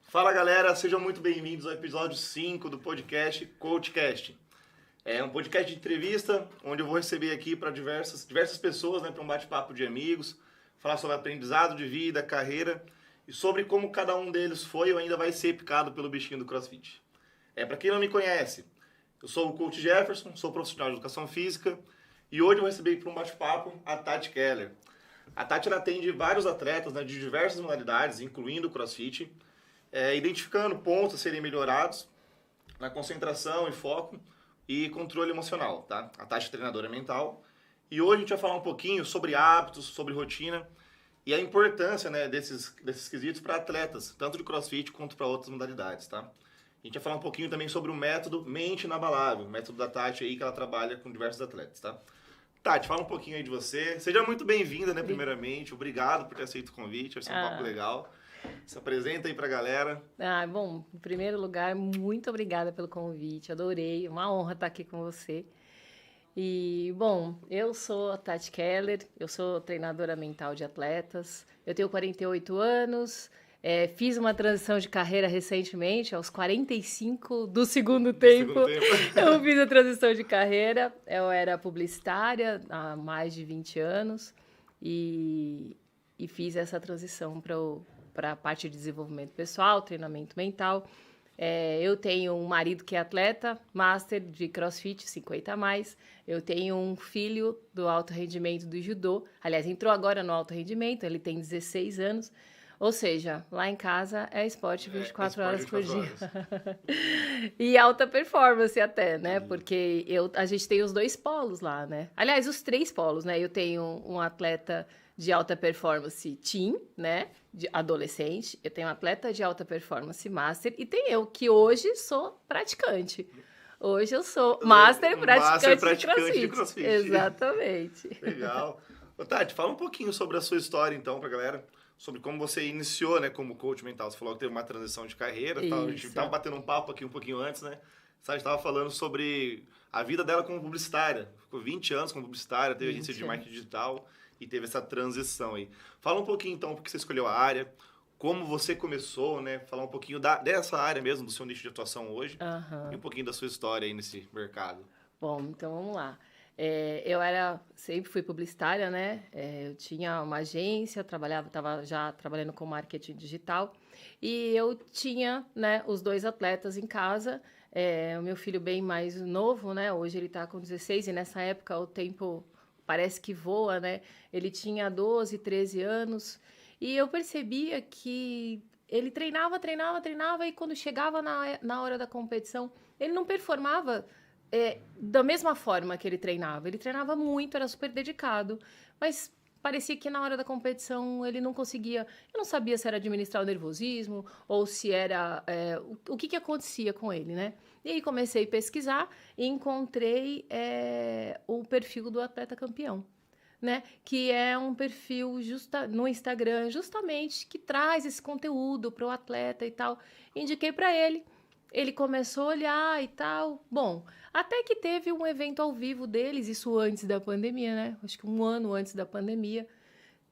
Fala galera, sejam muito bem-vindos ao episódio 5 do podcast CoachCast. É um podcast de entrevista onde eu vou receber aqui para diversas pessoas, né, para um bate-papo de amigos, falar sobre aprendizado de vida, carreira e sobre como cada um deles foi ou ainda vai ser picado pelo bichinho do CrossFit. Para quem não me conhece, eu sou o Coach Jefferson, sou profissional de educação física e hoje eu vou receber para um bate-papo a Tati Keller. A Tati ela atende vários atletas, né, de diversas modalidades, incluindo o CrossFit, identificando pontos a serem melhorados na concentração e foco e controle emocional, tá? A Tati é treinadora mental. E hoje a gente vai falar um pouquinho sobre hábitos, sobre rotina e a importância, né, desses quesitos para atletas, tanto de CrossFit quanto para outras modalidades, tá? A gente vai falar um pouquinho também sobre o método Mente Inabalável, o método da Tati aí que ela trabalha com diversos atletas, tá? Tati, fala um pouquinho aí de você. Seja muito bem-vinda, né, primeiramente. Obrigado por ter aceito o convite, vai ser um papo legal. Se apresenta aí pra galera. Bom, em primeiro lugar, muito obrigada pelo convite, adorei, uma honra estar aqui com você. E, bom, eu sou a Tati Keller, eu sou treinadora mental de atletas, eu tenho 48 anos, fiz uma transição de carreira recentemente, aos 45 do segundo tempo, eu fiz a transição de carreira, eu era publicitária há mais de 20 anos e fiz essa transição para a parte de desenvolvimento pessoal, treinamento mental. Eu tenho um marido que é atleta, master de CrossFit, 50 a mais. Eu tenho um filho do alto rendimento do judô. Aliás, entrou agora no alto rendimento, ele tem 16 anos. Ou seja, lá em casa é esporte 24 horas por dia. E alta performance até, né? Porque a gente tem os dois polos lá, né? Aliás, os três polos, né? Eu tenho um atleta de alta performance teen, né? De adolescente. Eu tenho um atleta de alta performance master. E tem eu, que hoje sou praticante. Hoje eu sou master praticante de CrossFit. Exatamente. Legal. Ô, Tati, fala um pouquinho sobre a sua história, então, pra galera. Sobre como você iniciou, né, como coach mental. Você falou que teve uma transição de carreira, tal. A gente tava batendo um papo aqui um pouquinho antes, né? A gente tava falando sobre a vida dela como publicitária. Ficou 20 anos como publicitária, teve agência de marketing digital e teve essa transição aí. Fala um pouquinho, então, por que você escolheu a área, como você começou, né? Falar um pouquinho dessa área mesmo, do seu nicho de atuação hoje. E um pouquinho da sua história aí nesse mercado. Bom, então vamos lá. Eu sempre fui publicitária, né? Eu tinha uma agência, estava já trabalhando com marketing digital e eu tinha, né, os dois atletas em casa. O meu filho bem mais novo, né? Hoje ele está com 16 e nessa época o tempo parece que voa, né? Ele tinha 12, 13 anos e eu percebia que ele treinava e quando chegava na hora da competição, ele não performava da mesma forma que ele treinava. Ele treinava muito, era super dedicado, mas parecia que na hora da competição ele não conseguia. Eu não sabia se era administrar o nervosismo ou se era o que acontecia com ele, né? E aí comecei a pesquisar e encontrei o perfil do atleta campeão, né? Que é um perfil no Instagram, justamente, que traz esse conteúdo para o atleta e tal. Indiquei para ele. Ele começou a olhar e tal. Bom, até que teve um evento ao vivo deles, isso antes da pandemia, né? Acho que um ano antes da pandemia.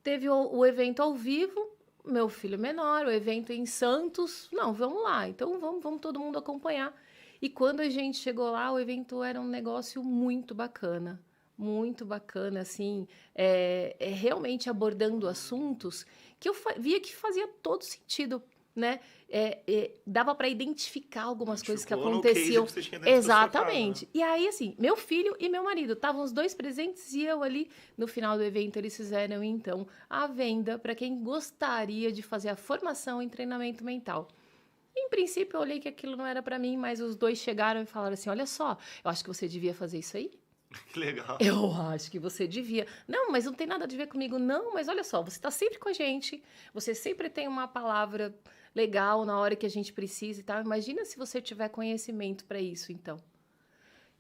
Teve o evento ao vivo, meu filho menor, o evento em Santos. Não, vamos lá, então vamos todo mundo acompanhar. E quando a gente chegou lá, o evento era um negócio muito bacana, assim, realmente abordando assuntos que eu via que fazia todo sentido, né? Dava para identificar algumas coisas que aconteciam. Que você tinha dentro Exatamente. Da sua casa, né? E aí, assim, meu filho e meu marido estavam os dois presentes e eu ali no final do evento eles fizeram então a venda para quem gostaria de fazer a formação em treinamento mental. Em princípio, eu olhei que aquilo não era para mim, mas os dois chegaram e falaram assim: olha só, eu acho que você devia fazer isso aí. Que legal. Eu acho que você devia. Não, mas não tem nada a ver comigo. Não, mas olha só, você está sempre com a gente, você sempre tem uma palavra legal na hora que a gente precisa e tal. Imagina se você tiver conhecimento para isso, então.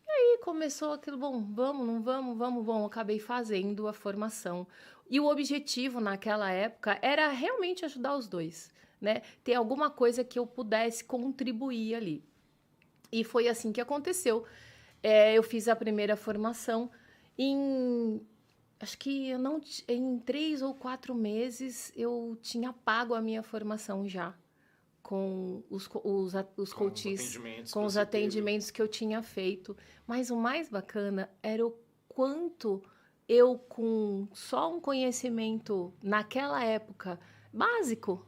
E aí começou aquilo, bom, vamos, não vamos, vamos, bom, acabei fazendo a formação. E o objetivo naquela época era realmente ajudar os dois, né? Ter alguma coisa que eu pudesse contribuir ali. E foi assim que aconteceu. Eu fiz a primeira formação acho que em 3 ou 4 meses eu tinha pago a minha formação já. com os coaches, com os você atendimentos que eu tinha feito. Mas o mais bacana era o quanto eu, com só um conhecimento naquela época básico,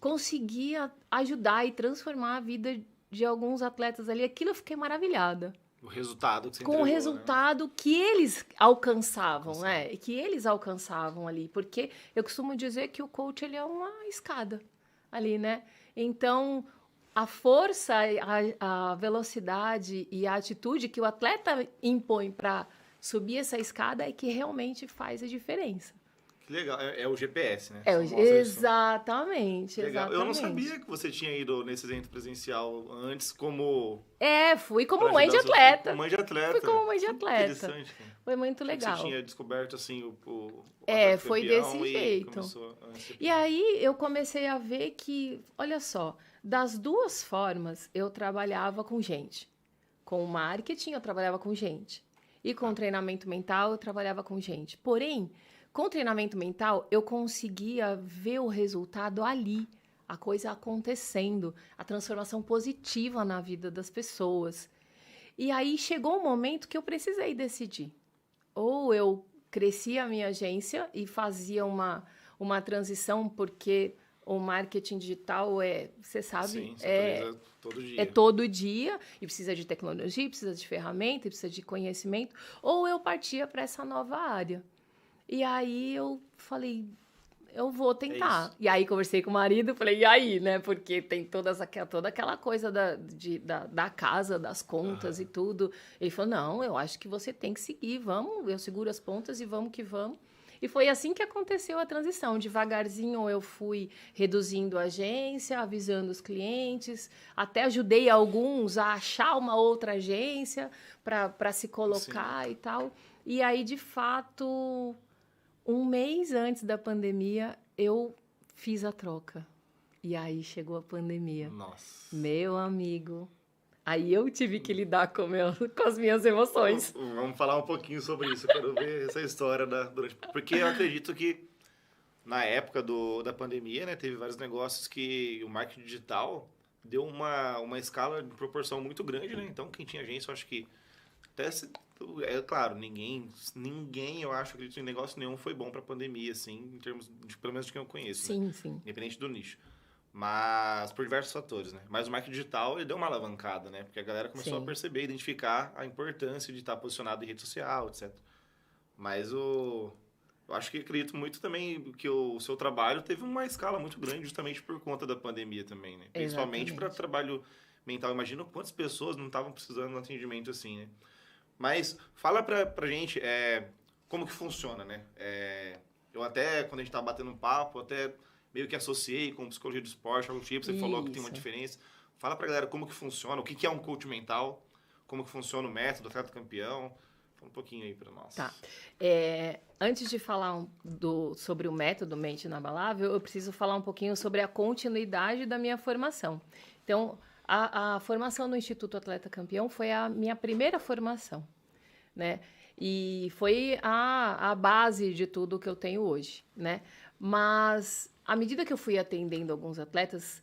conseguia ajudar e transformar a vida de alguns atletas ali. Aquilo eu fiquei maravilhada. O resultado que você Com entregou, o resultado que eles alcançavam, né? Que eles alcançavam ali. Porque eu costumo dizer que o coach, ele é uma escada ali, né? Então, a força, a velocidade e a atitude que o atleta impõe para subir essa escada é que realmente faz a diferença. Que legal. É o GPS, né? Exatamente, legal. exatamente. Eu não sabia que você tinha ido nesse evento presencial antes como... Fui como mãe de atleta. Mãe de atleta. Fui como mãe de atleta. Interessante. Cara. Foi muito legal. Você tinha descoberto, assim, o foi desse jeito. E aí eu comecei a ver que, olha só, das duas formas eu trabalhava com gente. Com marketing eu trabalhava com gente. E com treinamento mental eu trabalhava com gente. Porém, com treinamento mental eu conseguia ver o resultado ali. A coisa acontecendo, a transformação positiva na vida das pessoas. E aí chegou um momento que eu precisei decidir. Ou eu crescia a minha agência e fazia uma transição, porque o marketing digital você sabe, Sim, todo dia. É todo dia, e precisa de tecnologia, precisa de ferramenta, precisa de conhecimento. Ou eu partia para essa nova área. E aí eu falei... eu vou tentar. E aí conversei com o marido, falei, e aí, né? Porque tem toda aquela coisa da casa, das contas e tudo. Ele falou, não, eu acho que você tem que seguir, vamos, eu seguro as pontas e vamos que vamos. E foi assim que aconteceu a transição. Devagarzinho eu fui reduzindo a agência, avisando os clientes, até ajudei alguns a achar uma outra agência para se colocar e tal. E aí, de fato... um mês antes da pandemia, eu fiz a troca. E aí chegou a pandemia. Nossa. Meu amigo. Aí eu tive que lidar com as minhas emoções. Vamos falar um pouquinho sobre isso. Eu quero ver essa história porque eu acredito que na época da pandemia, né, teve vários negócios que o marketing digital deu uma escala de proporção muito grande, né? Então, quem tinha agência, eu acho que até é claro, ninguém, eu acho, acredito em negócio nenhum foi bom para a pandemia, assim, em termos de, pelo menos de quem eu conheço, sim, né? sim. Independente do nicho. Mas por diversos fatores, né? Mas o marketing digital, ele deu uma alavancada, né? Porque a galera começou a perceber, identificar a importância de estar posicionado em rede social, etc. Mas eu acho que acredito muito também que o seu trabalho teve uma escala muito grande justamente por conta da pandemia também, né? Principalmente para trabalho mental. Imagina quantas pessoas não estavam precisando de um atendimento assim, né? Mas fala pra gente como que funciona, né? Eu até, quando a gente tava batendo um papo, até meio que associei com psicologia do esporte, algo tipo, você falou que tem uma diferença. Fala pra galera como que funciona, o que é um coach mental, como que funciona o método, atleta campeão. Fala um pouquinho aí pra nós. Tá. Antes de falar sobre o método Mente Inabalável, eu preciso falar um pouquinho sobre a continuidade da minha formação. Então, a formação no Instituto Atleta Campeão foi a minha primeira formação, né? E foi a base de tudo que eu tenho hoje, né? Mas, à medida que eu fui atendendo alguns atletas,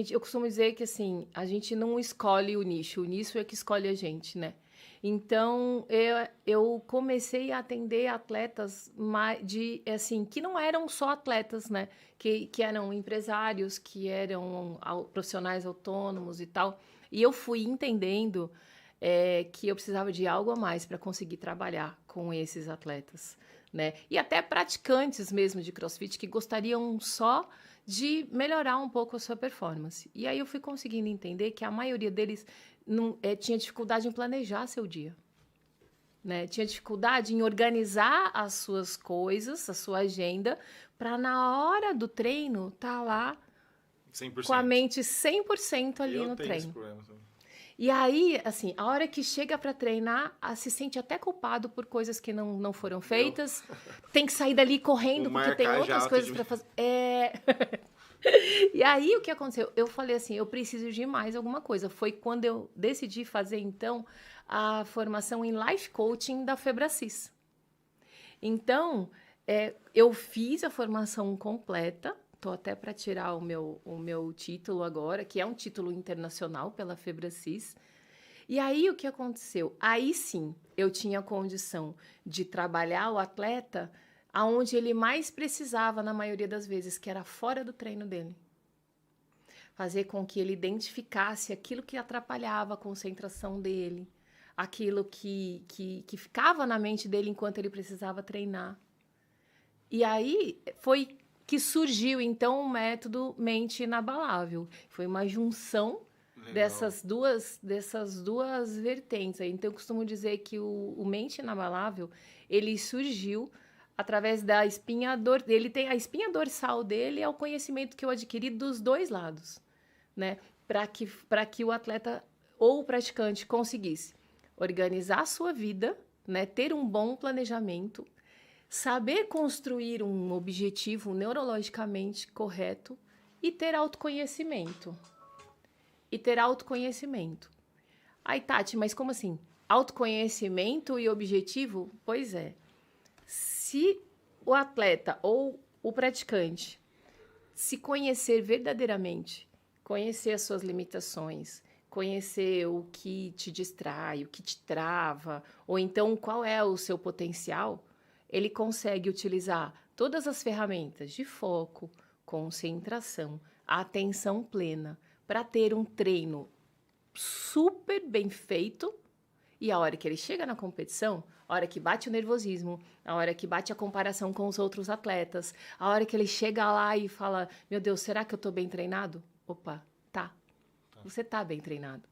eu costumo dizer que, assim, a gente não escolhe o nicho é que escolhe a gente, né? Então, eu comecei a atender atletas assim, que não eram só atletas, né? Que eram empresários, que eram profissionais autônomos e tal. E eu fui entendendo que eu precisava de algo a mais para conseguir trabalhar com esses atletas, né? E até praticantes mesmo de CrossFit que gostariam só de melhorar um pouco a sua performance. E aí eu fui conseguindo entender que a maioria deles tinha dificuldade em planejar seu dia, né? Tinha dificuldade em organizar as suas coisas, a sua agenda, para na hora do treino estar lá 100%. com a mente 100% ali no treino. E aí, assim, a hora que chega para treinar, se sente até culpado por coisas que não foram feitas. Tem que sair dali correndo porque tem outras coisas para fazer. E aí, o que aconteceu? Eu falei assim, eu preciso de mais alguma coisa. Foi quando eu decidi fazer, então, a formação em Life Coaching da Febracis. Então, eu fiz a formação completa, Tô até para tirar o meu título agora, que é um título internacional pela Febracis. E aí, o que aconteceu? Aí sim, eu tinha condição de trabalhar o atleta aonde ele mais precisava, na maioria das vezes, que era fora do treino dele. Fazer com que ele identificasse aquilo que atrapalhava a concentração dele, aquilo que ficava na mente dele enquanto ele precisava treinar. E aí foi que surgiu, então, o método Mente Inabalável. Foi uma junção dessas duas vertentes. Então, eu costumo dizer que o Mente Inabalável, ele surgiu através da espinha dorsal. Ele tem a espinha dorsal dele, é o conhecimento que eu adquiri dos dois lados, né? Para que o atleta ou o praticante conseguisse organizar a sua vida, né? Ter um bom planejamento, saber construir um objetivo neurologicamente correto e ter autoconhecimento. Aí, Tati, mas como assim? Autoconhecimento e objetivo? Pois é. Se o atleta ou o praticante se conhecer verdadeiramente, conhecer as suas limitações, conhecer o que te distrai, o que te trava, ou então qual é o seu potencial, ele consegue utilizar todas as ferramentas de foco, concentração, atenção plena, para ter um treino super bem feito. E a hora que ele chega na competição, a hora que bate o nervosismo, a hora que bate a comparação com os outros atletas, a hora que ele chega lá e fala, meu Deus, será que eu estou bem treinado? Opa, tá. Você está bem treinado.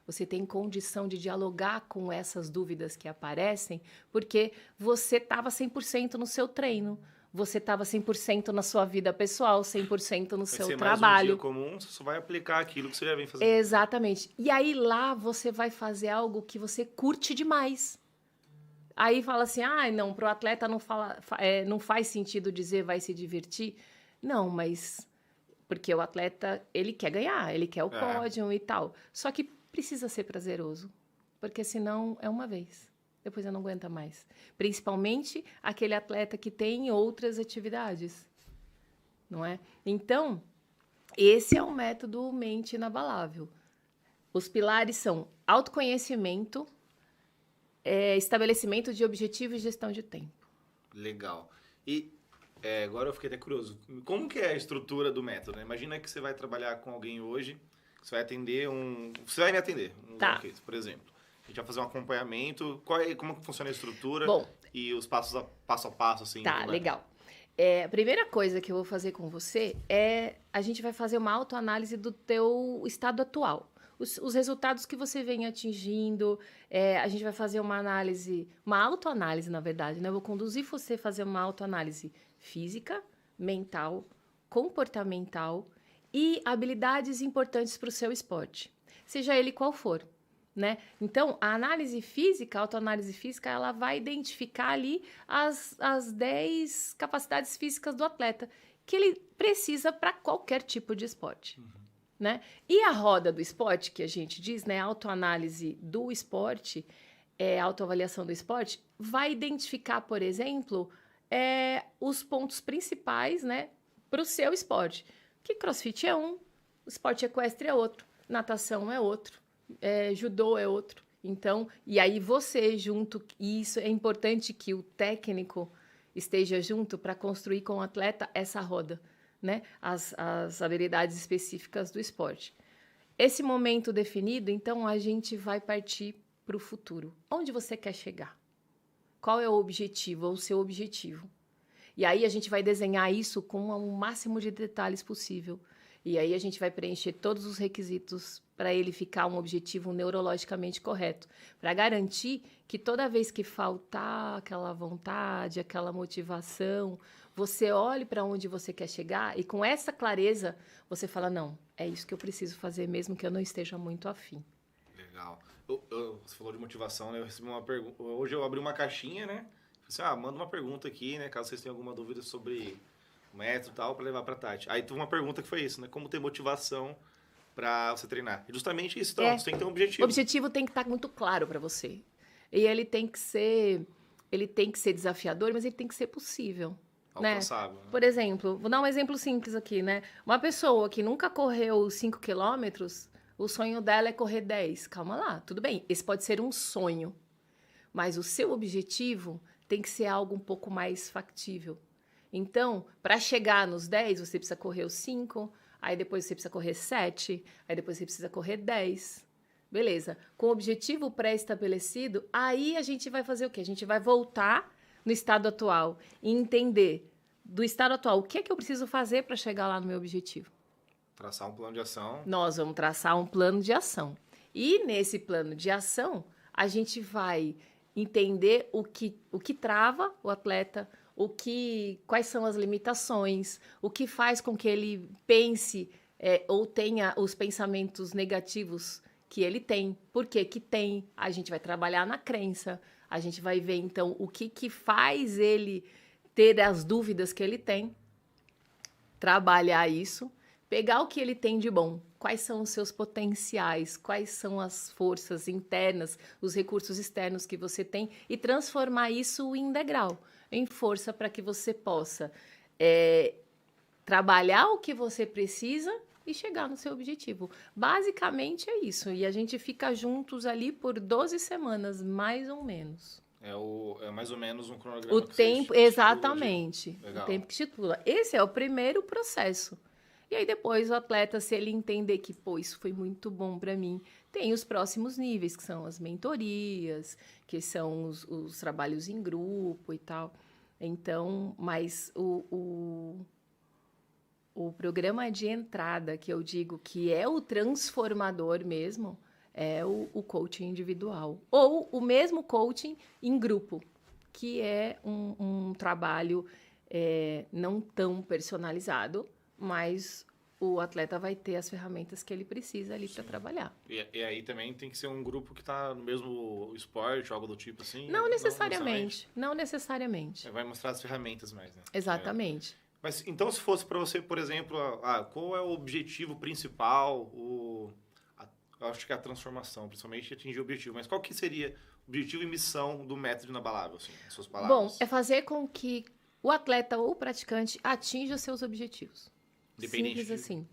Você tem condição de dialogar com essas dúvidas que aparecem, porque você estava 100% no seu treino, você estava 100% na sua vida pessoal, 100% no seu trabalho. Mais um dia comum, você só vai aplicar aquilo que você já vem fazendo. Exatamente. E aí lá você vai fazer algo que você curte demais. Aí fala assim, não, para o atleta não faz sentido dizer vai se divertir. Não, mas porque o atleta, ele quer ganhar, ele quer o pódio e tal. Só que precisa ser prazeroso, porque senão é uma vez. Depois eu não aguento mais. Principalmente aquele atleta que tem outras atividades, não é? Então, esse é o método Mente Inabalável. Os pilares são autoconhecimento, estabelecimento de objetivo e gestão de tempo. Legal. E agora eu fiquei até curioso. Como que é a estrutura do método? Né? Imagina que você vai trabalhar com alguém hoje, você vai atender Você vai me atender, case, por exemplo. A gente vai fazer um acompanhamento. Como que funciona a estrutura? Bom, e os passo a passo, assim. Tá, legal. A primeira coisa que eu vou fazer com você a gente vai fazer uma autoanálise do teu estado atual. Os resultados que você vem atingindo, a gente vai fazer uma autoanálise, na verdade, né? Eu vou conduzir você a fazer uma autoanálise física, mental, comportamental e habilidades importantes para o seu esporte, seja ele qual for, né? Então, a autoanálise física, ela vai identificar ali as 10 capacidades físicas do atleta que ele precisa para qualquer tipo de esporte. Né? E a roda do esporte, que a gente diz, né, autoanálise do esporte, autoavaliação do esporte, vai identificar, por exemplo, os pontos principais, né, para o seu esporte. Que CrossFit é um, esporte equestre é outro, natação é outro, judô é outro. Então, e aí você junto, e isso é importante que o técnico esteja junto para construir com o atleta essa roda, né? As habilidades específicas do esporte. Esse momento definido, então, a gente vai partir para o futuro. Onde você quer chegar? Qual é o objetivo, ou o seu objetivo? E aí a gente vai desenhar isso com o máximo de detalhes possível. E aí a gente vai preencher todos os requisitos para ele ficar um objetivo neurologicamente correto, para garantir que toda vez que faltar aquela vontade, aquela motivação, você olhe para onde você quer chegar e com essa clareza você fala, não, é isso que eu preciso fazer mesmo que eu não esteja muito afim. Legal. Você falou de motivação, né? Eu recebi uma pergunta. Hoje eu abri uma caixinha, né? Falei assim, manda uma pergunta aqui, né? Caso vocês tenham alguma dúvida sobre o método e tal, para levar para a Tati. Aí teve uma pergunta que foi isso, né? Como ter motivação para você treinar? E justamente isso, então, você tem que ter um objetivo. O objetivo tem que estar muito claro para você. E ele tem que ser desafiador, mas ele tem que ser possível. alcançável. Né? Por exemplo, vou dar um exemplo simples aqui, né? Uma pessoa que nunca correu 5 quilômetros, o sonho dela é correr 10. Calma lá, tudo bem. Esse pode ser um sonho, mas o seu objetivo tem que ser algo um pouco mais factível. Então, para chegar nos 10, você precisa correr os 5, aí depois você precisa correr 7, aí depois você precisa correr 10. Beleza. Com o objetivo pré-estabelecido, aí a gente vai fazer o quê? A gente vai voltar no estado atual e entender do estado atual o que é que eu preciso fazer para chegar lá no meu objetivo. Traçar um plano de ação. Nós vamos traçar um plano de ação. E nesse plano de ação, a gente vai entender o que trava o atleta, quais são as limitações, o que faz com que ele pense ou tenha os pensamentos negativos que ele tem, por que tem, a gente vai trabalhar na crença, a gente vai ver, então, o que faz ele ter as dúvidas que ele tem, trabalhar isso, pegar o que ele tem de bom, quais são os seus potenciais, quais são as forças internas, os recursos externos que você tem e transformar isso em degrau, em força para que você possa trabalhar o que você precisa e chegar no seu objetivo. Basicamente é isso. E a gente fica juntos ali por 12 semanas, mais ou menos. É mais ou menos um cronograma. O tempo, exatamente. O tempo que estipula. Esse é o primeiro processo. E aí depois o atleta, se ele entender que, isso foi muito bom para mim, tem os próximos níveis, que são as mentorias, que são os trabalhos em grupo e tal. Então, mas o programa de entrada, que eu digo que é o transformador mesmo, é o coaching individual. Ou o mesmo coaching em grupo, que é um trabalho não tão personalizado, mas o atleta vai ter as ferramentas que ele precisa ali para trabalhar. E aí também tem que ser um grupo que está no mesmo esporte, algo do tipo assim? Não necessariamente. Não necessariamente. Vai mostrar as ferramentas mais, né? Exatamente. Mas então, se fosse para você, por exemplo, qual é o objetivo principal, eu acho que é a transformação, principalmente atingir o objetivo, mas qual que seria o objetivo e missão do método inabalável, assim, em suas palavras? Bom, é fazer com que o atleta ou o praticante atinja seus objetivos. Simples assim.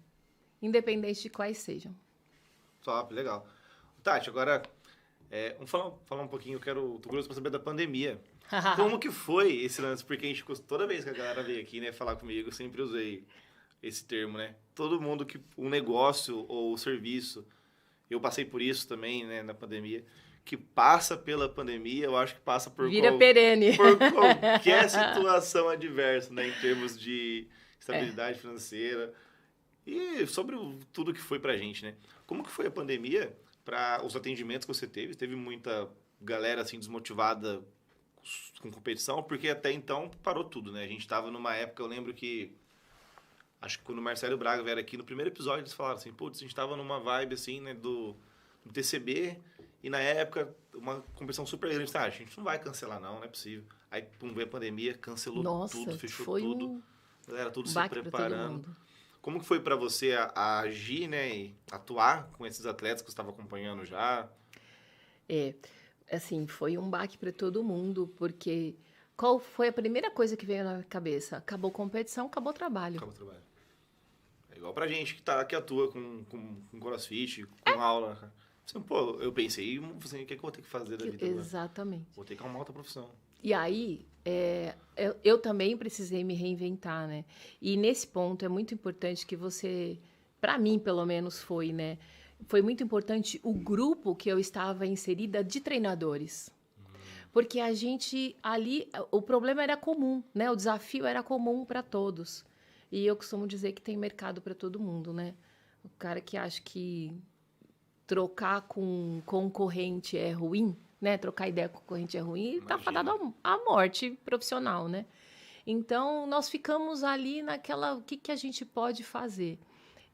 Independente de quais sejam. Top, legal. Tati, agora, vamos falar um pouquinho, tô curioso para saber da pandemia. Como que foi esse lance? Porque toda vez que a galera veio aqui, né, falar comigo, eu sempre usei esse termo, né? Todo mundo que um negócio ou serviço, eu passei por isso também, né, na pandemia, que passa pela pandemia, eu acho que passa por perene. Por qualquer situação adversa, né, em termos de estabilidade financeira e sobre tudo que foi pra gente, né? Como que foi a pandemia para os atendimentos que você teve? Teve muita galera assim desmotivada com competição, porque até então parou tudo, né? A gente tava numa época, eu lembro que acho que quando o Marcelo Braga veio aqui no primeiro episódio, eles falaram assim, putz, a gente tava numa vibe assim, né, do TCB, e na época uma competição super grande, a gente não vai cancelar não é possível. Aí, pum, veio a pandemia, cancelou tudo, fechou tudo. Galera, tudo se preparando. Como que foi para você a agir, né, e atuar com esses atletas que você estava acompanhando já? Assim, foi um baque para todo mundo, porque qual foi a primeira coisa que veio na cabeça? Acabou a competição, acabou o trabalho. Acabou o trabalho. É igual pra gente que atua com crossfit, com aula. Assim, eu pensei, o que eu vou ter que fazer da vida? Exatamente. Agora? Vou ter que arrumar outra profissão. E aí, eu também precisei me reinventar, né? E nesse ponto é muito importante que você, para mim pelo menos foi, né? Foi muito importante o grupo que eu estava inserida de treinadores. Porque a gente ali, o problema era comum, né? O desafio era comum para todos. E eu costumo dizer que tem mercado para todo mundo, né? O cara que acha que trocar com concorrente é ruim, né? Trocar ideia com concorrente é ruim, está fadado à morte profissional, né? Então, nós ficamos ali naquela, o que a gente pode fazer?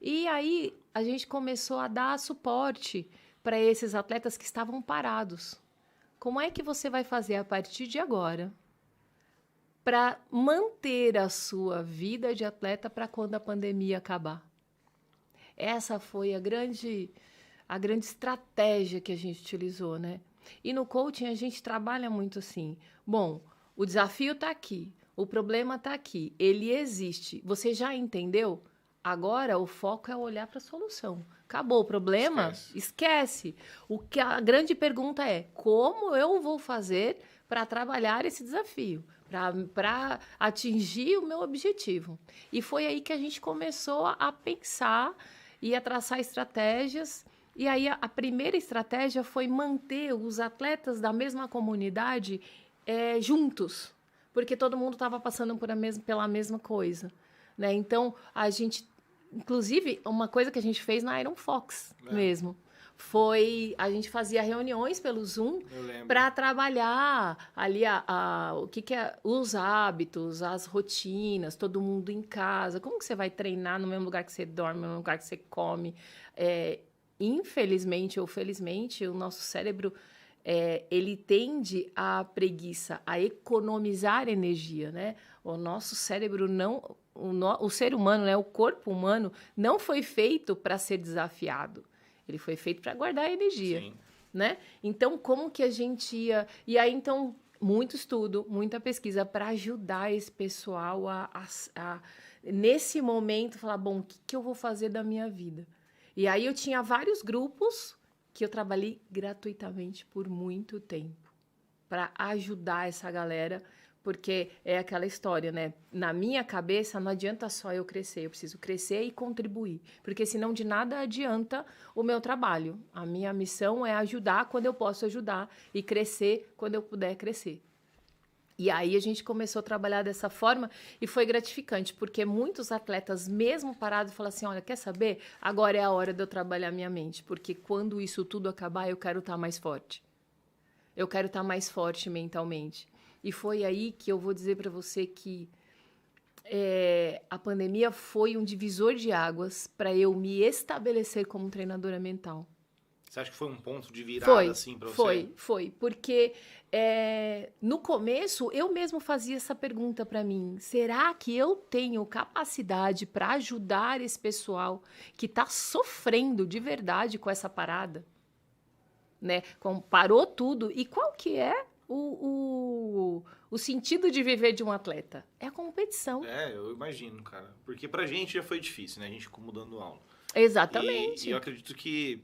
E aí, a gente começou a dar suporte para esses atletas que estavam parados. Como é que você vai fazer a partir de agora para manter a sua vida de atleta para quando a pandemia acabar? Essa foi a grande estratégia que a gente utilizou, né? E no coaching a gente trabalha muito assim. Bom, o desafio está aqui. O problema está aqui. Ele existe. Você já entendeu? Agora o foco é olhar para a solução. Acabou o problema? Esquece. O que a grande pergunta é: como eu vou fazer para trabalhar esse desafio? Para atingir o meu objetivo. E foi aí que a gente começou a pensar e a traçar estratégias. E aí a primeira estratégia foi manter os atletas da mesma comunidade juntos, porque todo mundo estava passando pela mesma coisa, né? Então, inclusive, uma coisa que a gente fez na Iron Fox mesmo, a gente fazia reuniões pelo Zoom para trabalhar ali o que é os hábitos, as rotinas, todo mundo em casa, como que você vai treinar no mesmo lugar que você dorme, no mesmo lugar que você come. Infelizmente ou felizmente, o nosso cérebro ele tende à preguiça, a economizar energia, né? O nosso cérebro não... O ser humano, né? O corpo humano não foi feito para ser desafiado. Ele foi feito para guardar energia, né? Então, como que a gente ia... E aí, então, muito estudo, muita pesquisa para ajudar esse pessoal nesse momento, falar, bom, o que eu vou fazer da minha vida? E aí eu tinha vários grupos que eu trabalhei gratuitamente por muito tempo para ajudar essa galera, porque é aquela história, né? Na minha cabeça, não adianta só eu crescer, eu preciso crescer e contribuir, porque senão de nada adianta o meu trabalho. A minha missão é ajudar quando eu posso ajudar e crescer quando eu puder crescer. E aí a gente começou a trabalhar dessa forma e foi gratificante, porque muitos atletas, mesmo parados, falam assim, olha, quer saber? Agora é a hora de eu trabalhar minha mente, porque quando isso tudo acabar, eu quero estar mais forte. Eu quero estar mais forte mentalmente. E foi aí que eu vou dizer para você que a pandemia foi um divisor de águas para eu me estabelecer como treinadora mental. Você acha que foi um ponto de virada, assim, para você? Foi. Porque no começo, eu mesmo fazia essa pergunta para mim. Será que eu tenho capacidade para ajudar esse pessoal que está sofrendo de verdade com essa parada? Né? Parou tudo. E qual que é o sentido de viver de um atleta? É a competição. Eu imagino, cara. Porque pra gente já foi difícil, né? A gente ficou dando aula. Exatamente. E eu acredito que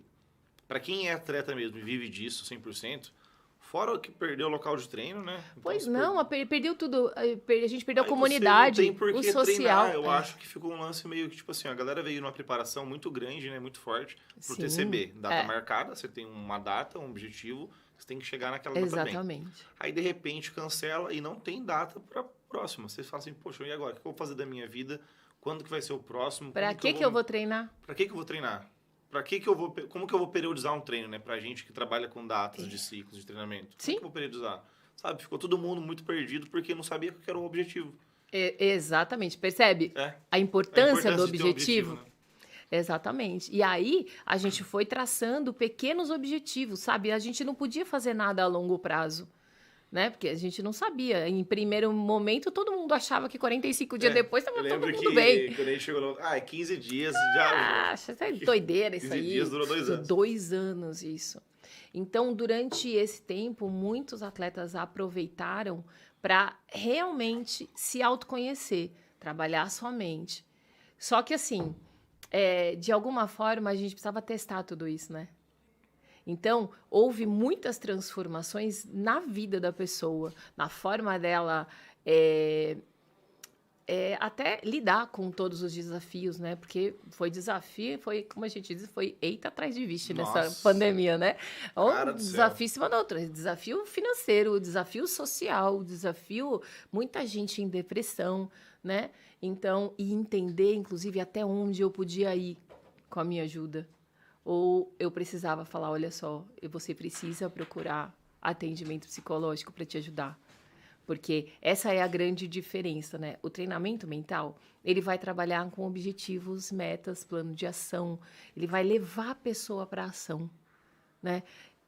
para quem é atleta mesmo e vive disso 100%, fora o que perdeu o local de treino, né? Então, pois não, perdeu tudo. A gente perdeu a comunidade, não tem por que o social. Treinar. Eu acho que ficou um lance meio que, tipo assim, a galera veio numa preparação muito grande, né? Muito forte pro TCB. Data marcada, você tem uma data, um objetivo, você tem que chegar naquela data bem. Exatamente. Aí, de repente, cancela e não tem data pra próxima. Você fala assim, poxa, e agora? O que eu vou fazer da minha vida? Quando que vai ser o próximo? Pra que eu vou treinar? Pra que eu vou treinar? Como que eu vou periodizar um treino, né? Pra gente que trabalha com datas de ciclos de treinamento. Como que eu vou periodizar? Sabe, ficou todo mundo muito perdido porque não sabia qual era o objetivo. Exatamente, percebe? A importância do objetivo. Né? Exatamente. E aí, a gente foi traçando pequenos objetivos, sabe? A gente não podia fazer nada a longo prazo. Né? Porque a gente não sabia. Em primeiro momento, todo mundo achava que 45 dias depois estava todo mundo bem. Quando a gente chegou no... 15 dias já... é doideira isso aí. 15 dias durou 2 anos. 2 anos, isso. Então, durante esse tempo, muitos atletas aproveitaram para realmente se autoconhecer, trabalhar a sua mente. Só que, assim, de alguma forma, a gente precisava testar tudo isso, né? Então, houve muitas transformações na vida da pessoa, na forma dela até lidar com todos os desafios, né? Porque foi desafio, como a gente diz, foi eita atrás de vixe nessa pandemia, né? Um desafio em cima do outro. Desafio financeiro, desafio social, desafio... Muita gente em depressão, né? Então, e entender, inclusive, até onde eu podia ir com a minha ajuda. Ou eu precisava falar, olha só, você precisa procurar atendimento psicológico para te ajudar. Porque essa é a grande diferença, né? O treinamento mental, ele vai trabalhar com objetivos, metas, plano de ação. Ele vai levar a pessoa para a ação, né?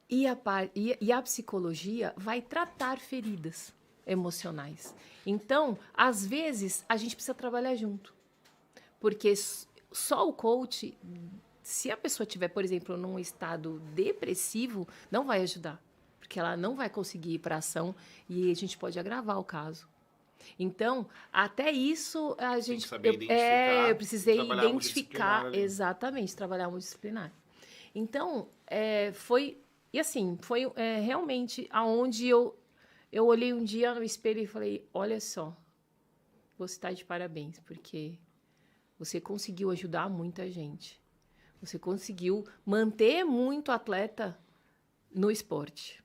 E a psicologia vai tratar feridas emocionais. Então, às vezes, a gente precisa trabalhar junto. Porque só o coach... Se a pessoa estiver, por exemplo, num estado depressivo, não vai ajudar. Porque ela não vai conseguir ir para a ação e a gente pode agravar o caso. Então, até isso a gente... saber identificar, eu precisei trabalhar identificar, multidisciplinar ali. exatamente, trabalhar multidisciplinar. Então, foi... E assim, foi realmente aonde eu olhei um dia no espelho e falei, olha só, você está de parabéns, porque você conseguiu ajudar muita gente. Você conseguiu manter muito atleta no esporte.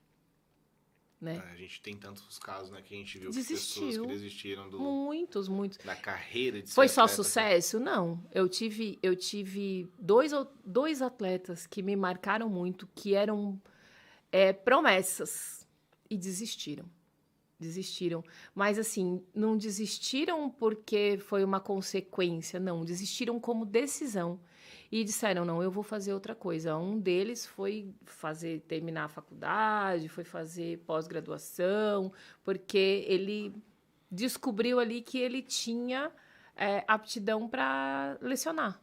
Né? A gente tem tantos casos, né, que a gente viu que Desistiu. pessoas que desistiram Muitos. da carreira de ser Foi só atleta. sucesso? Não. Eu tive dois atletas que me marcaram muito, que eram promessas e desistiram. Mas, assim, não desistiram porque foi uma consequência, não. Desistiram como decisão. E disseram, não, eu vou fazer outra coisa. Um deles foi terminar a faculdade, foi fazer pós-graduação, porque ele descobriu ali que ele tinha aptidão para lecionar.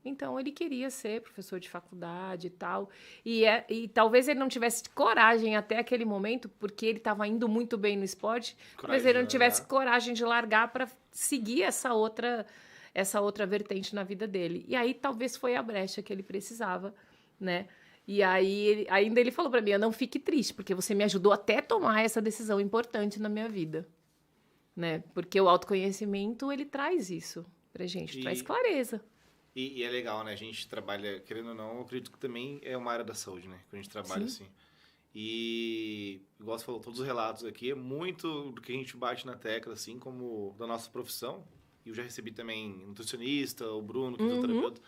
Então, ele queria ser professor de faculdade e tal. E talvez ele não tivesse coragem até aquele momento, porque ele estava indo muito bem no esporte, talvez ele não tivesse coragem de largar para seguir essa outra vertente na vida dele. E aí, talvez foi a brecha que ele precisava, né? E aí, ainda ele falou para mim, não fique triste, porque você me ajudou até a tomar essa decisão importante na minha vida. Né? Porque o autoconhecimento, ele traz isso pra gente, traz clareza. E é legal, né? A gente trabalha, querendo ou não, eu acredito que também é uma área da saúde, né? Que a gente trabalha assim. E, igual você falou, todos os relatos aqui, é muito do que a gente bate na tecla, assim, como da nossa profissão. E eu já recebi também nutricionista, o Bruno, que é fisioterapeuta,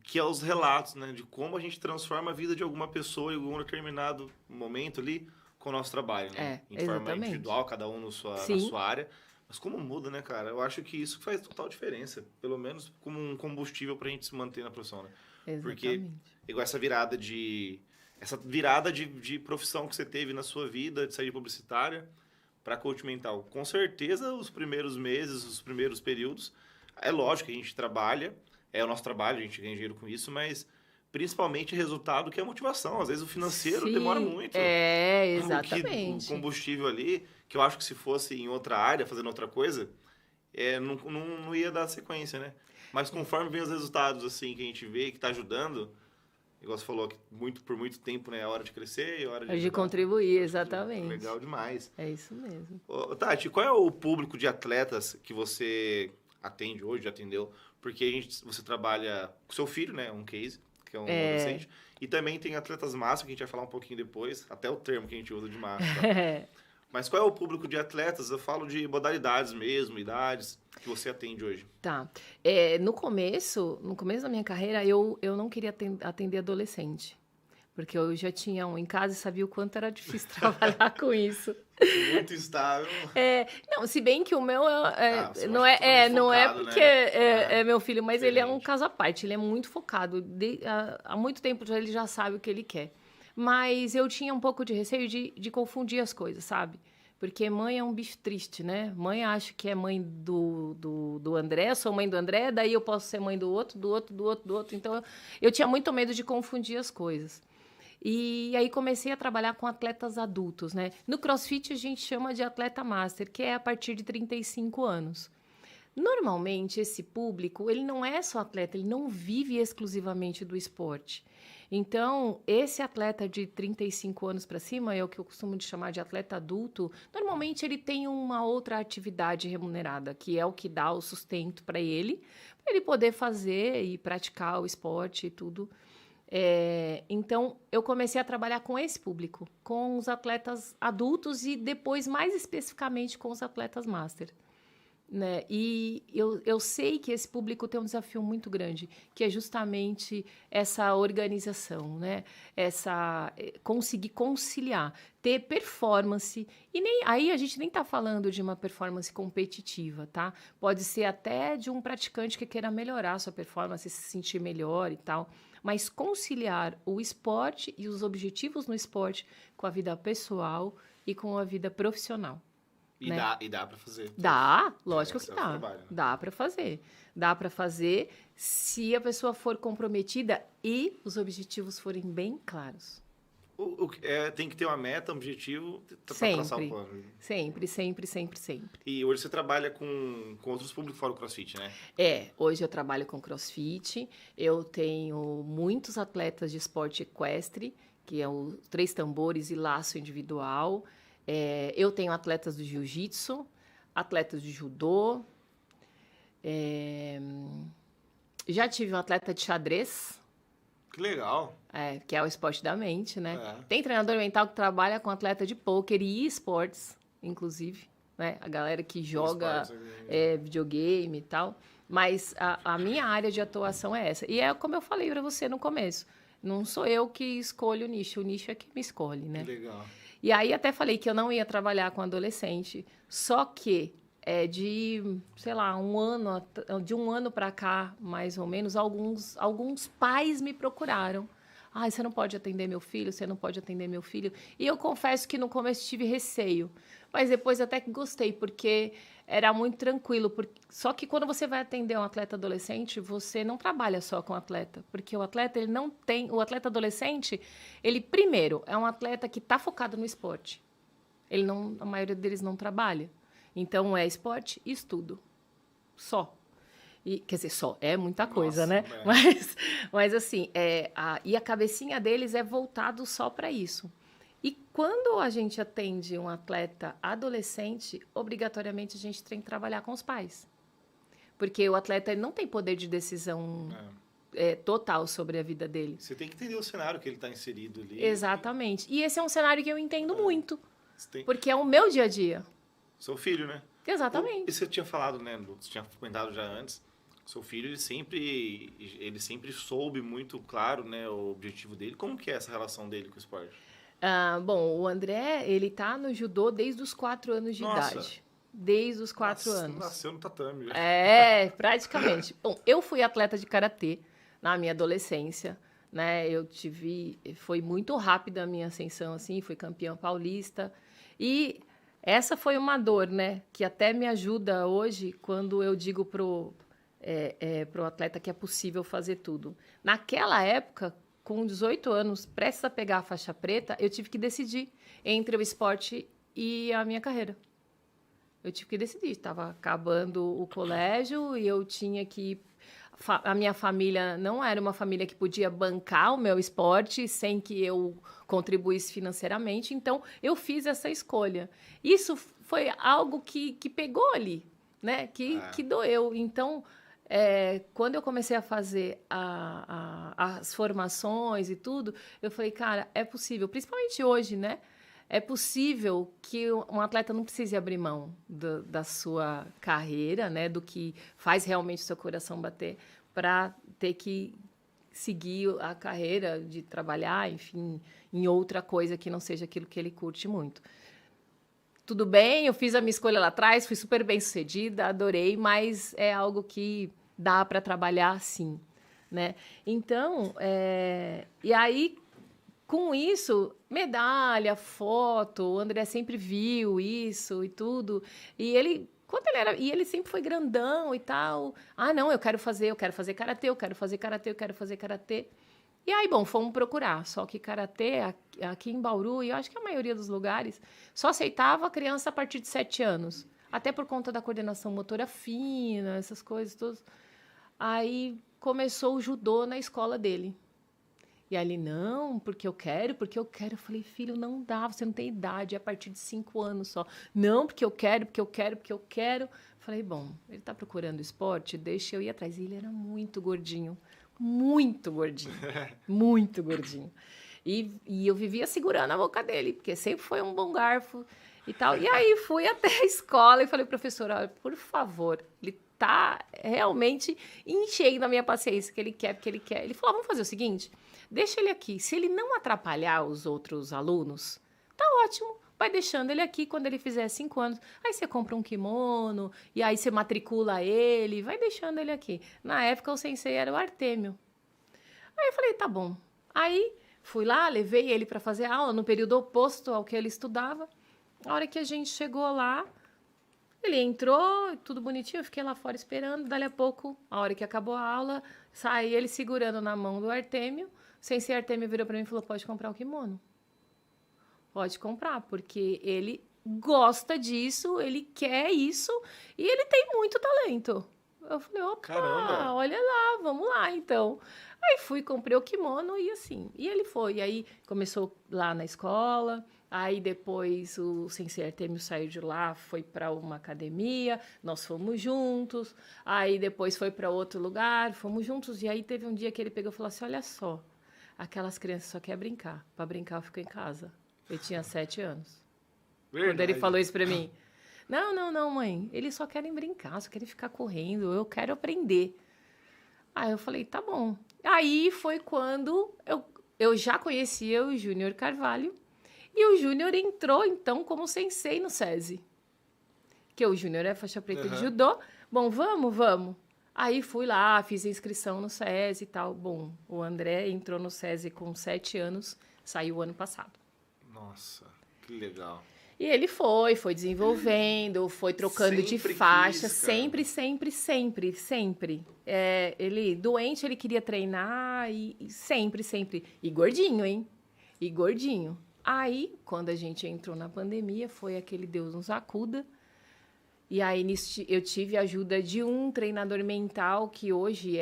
que é os relatos, né? De como a gente transforma a vida de alguma pessoa em algum determinado momento ali com o nosso trabalho, né? Em forma individual, cada um na sua área. Mas como muda, né, cara? Eu acho que isso faz total diferença. Pelo menos como um combustível pra gente se manter na profissão, né? Exatamente. Porque, igual essa virada de profissão que você teve na sua vida, de sair publicitária para coach mental. Com certeza, os primeiros meses, os primeiros períodos, é lógico que a gente trabalha, é o nosso trabalho, a gente ganha dinheiro com isso, mas principalmente resultado que é a motivação. Às vezes o financeiro demora muito. Exatamente. O combustível ali, que eu acho que se fosse em outra área, fazendo outra coisa, não ia dar sequência, né? Mas conforme vem os resultados, assim, que a gente vê, que está ajudando, igual você falou, que por muito tempo, né? É hora de crescer, é hora de contribuir, exatamente. Legal demais. É isso mesmo. Ô, Tati, qual é o público de atletas que você atende hoje, já atendeu? Porque você trabalha com seu filho, né? Um case, que é um adolescente. E também tem atletas master, que a gente vai falar um pouquinho depois, até o termo que a gente usa de master. Tá? Mas qual é o público de atletas? Eu falo de modalidades mesmo, idades, que você atende hoje. Tá. No começo da minha carreira, eu não queria atender adolescente. Porque eu já tinha um em casa e sabia o quanto era difícil trabalhar com isso. Muito estável. Não, se bem que o meu não é porque né? é meu filho, mas ele é um caso à parte, ele é muito focado. Há muito tempo já ele já sabe o que ele quer. Mas eu tinha um pouco de receio de confundir as coisas, sabe? Porque mãe é um bicho triste, né? Mãe acha que é mãe do André, sou mãe do André, daí eu posso ser mãe do outro. Então, eu tinha muito medo de confundir as coisas. E aí comecei a trabalhar com atletas adultos, né? No CrossFit a gente chama de atleta master, que é a partir de 35 anos. Normalmente esse público, ele não é só atleta, ele não vive exclusivamente do esporte. Então, esse atleta de 35 anos para cima, é o que eu costumo de chamar de atleta adulto, normalmente ele tem uma outra atividade remunerada, que é o que dá o sustento para ele poder fazer e praticar o esporte e tudo. Então, eu comecei a trabalhar com esse público, com os atletas adultos e depois, mais especificamente, com os atletas master. Né? E eu sei que esse público tem um desafio muito grande, que é justamente essa organização, né? Conseguir conciliar, ter performance, e aí a gente nem está falando de uma performance competitiva, tá? Pode ser até de um praticante que queira melhorar a sua performance, se sentir melhor e tal, mas conciliar o esporte e os objetivos no esporte com a vida pessoal e com a vida profissional. E, né? dá para fazer. Dá, lógico que dá. Trabalho, né? Dá para fazer. Dá para fazer se a pessoa for comprometida e os objetivos forem bem claros. Tem que ter uma meta, um objetivo para traçar o plano. Sempre, sempre, sempre, sempre. E hoje você trabalha com outros públicos fora do CrossFit, né? Hoje eu trabalho com CrossFit, eu tenho muitos atletas de esporte equestre, que é o 3 tambores e laço individual. Eu tenho atletas do jiu-jitsu, atletas de judô. Já tive um atleta de xadrez. Que legal. Que é o esporte da mente, né? É. Tem treinador mental que trabalha com atleta de pôquer e esportes, inclusive, né? A galera que joga videogame e tal. Mas a minha área de atuação é essa. E é como eu falei para você no começo. Não sou eu que escolho o nicho é que me escolhe, né? Que legal. E aí até falei que eu não ia trabalhar com adolescente, só que sei lá, de um ano para cá, mais ou menos, alguns pais me procuraram. Você não pode atender meu filho, você não pode atender meu filho. E eu confesso que no começo tive receio, mas depois até que gostei, porque era muito tranquilo. Só que quando você vai atender um atleta adolescente, você não trabalha só com o atleta, porque o atleta, o atleta adolescente, ele primeiro é um atleta que está focado no esporte. A maioria deles não trabalha. Então, é esporte e estudo. Só. Quer dizer, só. É muita coisa, né? Mas assim, e a cabecinha deles é voltado só para isso. E quando a gente atende um atleta adolescente, obrigatoriamente a gente tem que trabalhar com os pais. Porque o atleta ele não tem poder de decisão total sobre a vida dele. Você tem que entender o cenário que ele está inserido ali. Exatamente. E esse é um cenário que eu entendo muito. Porque é o meu dia a dia. Seu filho, né? Exatamente. E você tinha falado, né? Você tinha comentado já antes. Seu filho, ele sempre soube muito claro, né, o objetivo dele. Como que é essa relação dele com o esporte? Bom, o André, ele tá no judô desde os 4 anos de idade. Desde os 4 anos. Nasceu no tatame. Já. Praticamente. Bom, eu fui atleta de karatê na minha adolescência, né? Foi muito rápida a minha ascensão, assim, fui campeã paulista. E essa foi uma dor, né? Que até me ajuda hoje quando eu digo pro atleta que é possível fazer tudo. Naquela época, com 18 anos, prestes a pegar a faixa preta, eu tive que decidir entre o esporte e a minha carreira. Eu tive que decidir. Estava acabando o colégio e eu tinha que... A minha família não era uma família que podia bancar o meu esporte sem que eu contribuísse financeiramente. Então, eu fiz essa escolha. Isso foi algo que pegou ali, né? Que doeu. Então, quando eu comecei a fazer as formações e tudo, eu falei, cara, é possível. Principalmente hoje, né? É possível que um atleta não precise abrir mão da sua carreira, né, do que faz realmente o seu coração bater, para ter que seguir a carreira de trabalhar, enfim, em outra coisa que não seja aquilo que ele curte muito. Tudo bem, eu fiz a minha escolha lá atrás, fui super bem-sucedida, adorei, mas é algo que dá para trabalhar sim, né? Então, e aí... Com isso, medalha, foto, o André sempre viu isso e tudo. E ele sempre foi grandão e tal. Não, eu quero fazer karatê, eu quero fazer karatê, eu quero fazer karatê. E aí, bom, fomos procurar. Só que karatê, aqui em Bauru, e eu acho que a maioria dos lugares, só aceitava a criança a partir de 7 anos. Até por conta da coordenação motora fina, essas coisas todas. Aí começou o judô na escola dele. E aí ele, não, porque eu quero. Eu falei, filho, não dá, você não tem idade, é a partir de 5 anos só. Não, porque eu quero. Falei, bom, ele tá procurando esporte, deixa eu ir atrás. E ele era muito gordinho, muito gordinho, muito gordinho. E eu vivia segurando a boca dele, porque sempre foi um bom garfo e tal. E aí fui até a escola e falei, professora, olha, por favor, ele tá realmente enchendo a minha paciência, que ele quer, porque ele quer. Ele falou, vamos fazer o seguinte... Deixa ele aqui. Se ele não atrapalhar os outros alunos, tá ótimo. Vai deixando ele aqui quando ele fizer 5 anos. Aí você compra um kimono, e aí você matricula ele, vai deixando ele aqui. Na época, o sensei era o Artêmio. Aí eu falei, tá bom. Aí fui lá, levei ele para fazer aula no período oposto ao que ele estudava. A hora que a gente chegou lá, ele entrou, tudo bonitinho, eu fiquei lá fora esperando. Dali a pouco, a hora que acabou a aula, saí ele segurando na mão do Artêmio. O sensei Artêmio virou para mim e falou, pode comprar o kimono. pode comprar, porque ele gosta disso, ele quer isso e ele tem muito talento. Eu falei, opa, Caramba! olha lá, vamos lá, então. Aí fui, comprei o kimono e assim, e ele foi. E aí começou lá na escola, aí depois o sensei Artemio saiu de lá, foi para uma academia, nós fomos juntos, aí depois foi para outro lugar, fomos juntos, e aí teve um dia que ele pegou e falou assim, olha só, aquelas crianças só querem brincar, para brincar eu fico em casa. Ele tinha 7 anos. Verdade. Quando ele falou isso para mim. Não, mãe, eles só querem brincar, só querem ficar correndo, eu quero aprender. Aí eu falei, tá bom. Aí foi quando eu já conhecia o Júnior Carvalho e o Júnior entrou, então, como sensei no SESI. Que o Júnior é faixa preta de judô. Bom, vamos. Aí fui lá, fiz a inscrição no SESI e tal. Bom, o André entrou no SESI com 7 anos, saiu ano passado. Nossa, que legal. E ele foi desenvolvendo, foi trocando de faixa, sempre. Ele, doente, ele queria treinar e sempre. E gordinho, hein? E gordinho. Aí, quando a gente entrou na pandemia, foi aquele Deus nos acuda. E aí, eu tive a ajuda de um treinador mental que hoje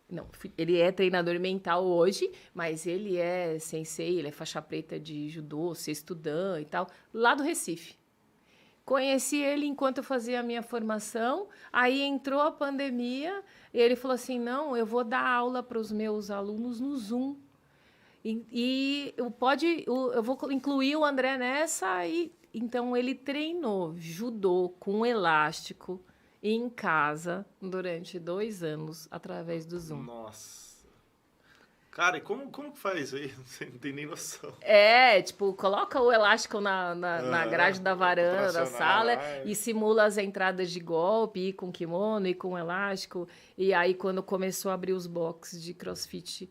Não, ele é treinador mental hoje, mas ele é sensei, ele é faixa preta de judô, sexto dan e tal, lá do Recife. Conheci ele enquanto eu fazia a minha formação, aí entrou a pandemia e ele falou assim, não, eu vou dar aula para os meus alunos no Zoom. Eu vou incluir o André nessa. Então, ele treinou judô com elástico, em casa durante 2 anos através do Zoom. Nossa. Cara, e como que faz isso aí? Você não tem nem noção. Coloca o elástico na grade da varanda da sala e simula as entradas de golpe, e com kimono e com elástico. E aí, quando começou a abrir os boxes de CrossFit,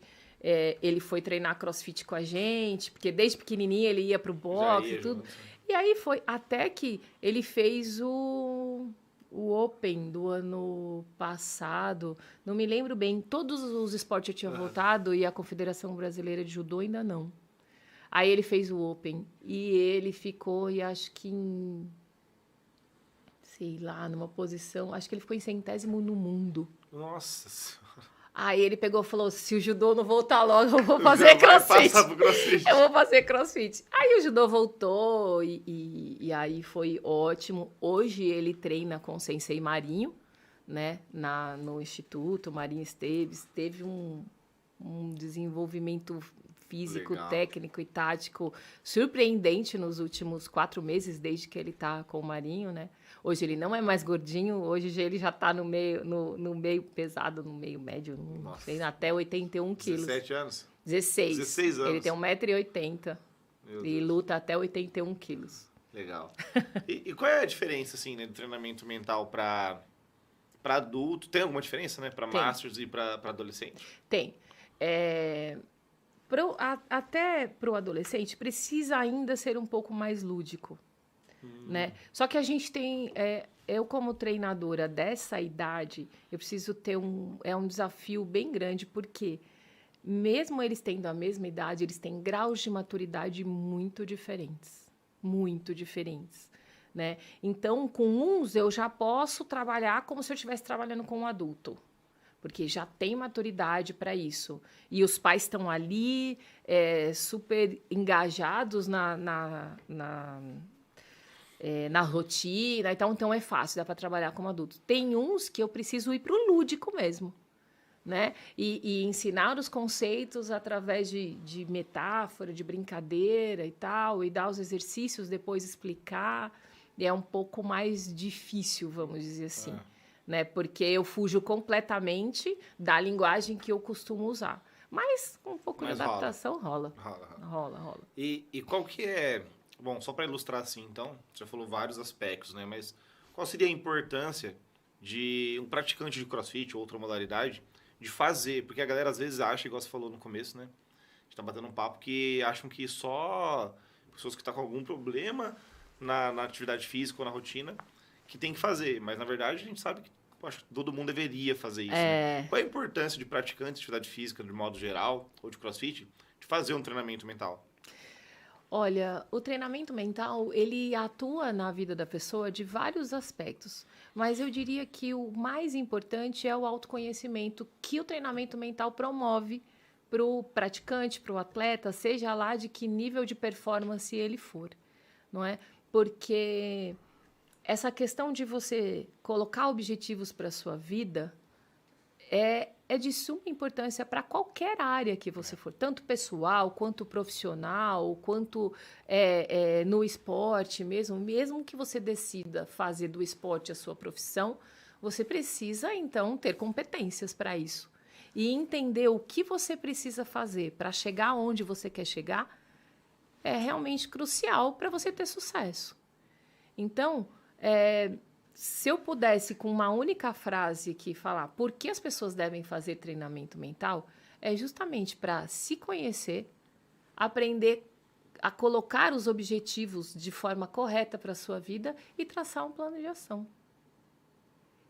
ele foi treinar CrossFit com a gente, porque desde pequenininho ele ia pro box e tudo. E aí foi até que ele fez o Open do ano passado, não me lembro bem, todos os esportes eu tinha voltado e a Confederação Brasileira de Judô ainda não. Aí ele fez o Open e ele ficou, e acho que numa posição, acho que ele ficou em 100º no mundo. Nossa Senhora. Aí ele pegou e falou, se o judô não voltar logo, eu vou fazer CrossFit. Eu vou fazer CrossFit. Aí o judô voltou e aí foi ótimo. Hoje ele treina com o Sensei Marinho, né? No Instituto Marinho Esteves. Teve um desenvolvimento físico, técnico e tático surpreendente nos últimos 4 meses, desde que ele está com o Marinho, né? Hoje ele não é mais gordinho, hoje ele já está no meio pesado, no meio médio, não sei, até 81 quilos. 17 anos? 16 anos. Ele tem 1,80 m e luta até 81 quilos. Legal. E qual é a diferença, assim, né, do treinamento mental para adulto? Tem alguma diferença, né? Para Masters e para adolescente? Tem. Até para o adolescente, precisa ainda ser um pouco mais lúdico. Né? Só que a gente tem... eu, como treinadora dessa idade, eu preciso ter um desafio bem grande, porque mesmo eles tendo a mesma idade, eles têm graus de maturidade muito diferentes. Muito diferentes. Né? Então, com uns, eu já posso trabalhar como se eu estivesse trabalhando com um adulto. Porque já tem maturidade para isso. E os pais estão ali, super engajados na rotina, então é fácil, dá para trabalhar como adulto. Tem uns que eu preciso ir para o lúdico mesmo, né? E ensinar os conceitos através de metáfora, de brincadeira e tal, e dar os exercícios, depois explicar. É um pouco mais difícil, vamos dizer assim. Né? Porque eu fujo completamente da linguagem que eu costumo usar. Mas com um pouco de adaptação rola. E qual que é... Bom, só para ilustrar assim, então, você já falou vários aspectos, né? Mas qual seria a importância de um praticante de CrossFit ou outra modalidade de fazer? Porque a galera às vezes acha, igual você falou no começo, né? A gente tá batendo um papo que acham que só pessoas que estão com algum problema na atividade física ou na rotina que tem que fazer. Mas, na verdade, a gente sabe que acho que todo mundo deveria fazer isso. Né? Qual é a importância de praticantes de atividade física, de modo geral, ou de CrossFit, de fazer um treinamento mental? Olha, o treinamento mental, ele atua na vida da pessoa de vários aspectos, mas eu diria que o mais importante é o autoconhecimento que o treinamento mental promove para o praticante, para o atleta, seja lá de que nível de performance ele for, não é? Porque essa questão de você colocar objetivos para a sua vida é de suma importância para qualquer área que você for, tanto pessoal, quanto profissional, quanto no esporte mesmo. Mesmo que você decida fazer do esporte a sua profissão, você precisa, então, ter competências para isso. E entender o que você precisa fazer para chegar onde você quer chegar é realmente crucial para você ter sucesso. Então, se eu pudesse, com uma única frase aqui, falar por que as pessoas devem fazer treinamento mental, é justamente para se conhecer, aprender a colocar os objetivos de forma correta para a sua vida e traçar um plano de ação.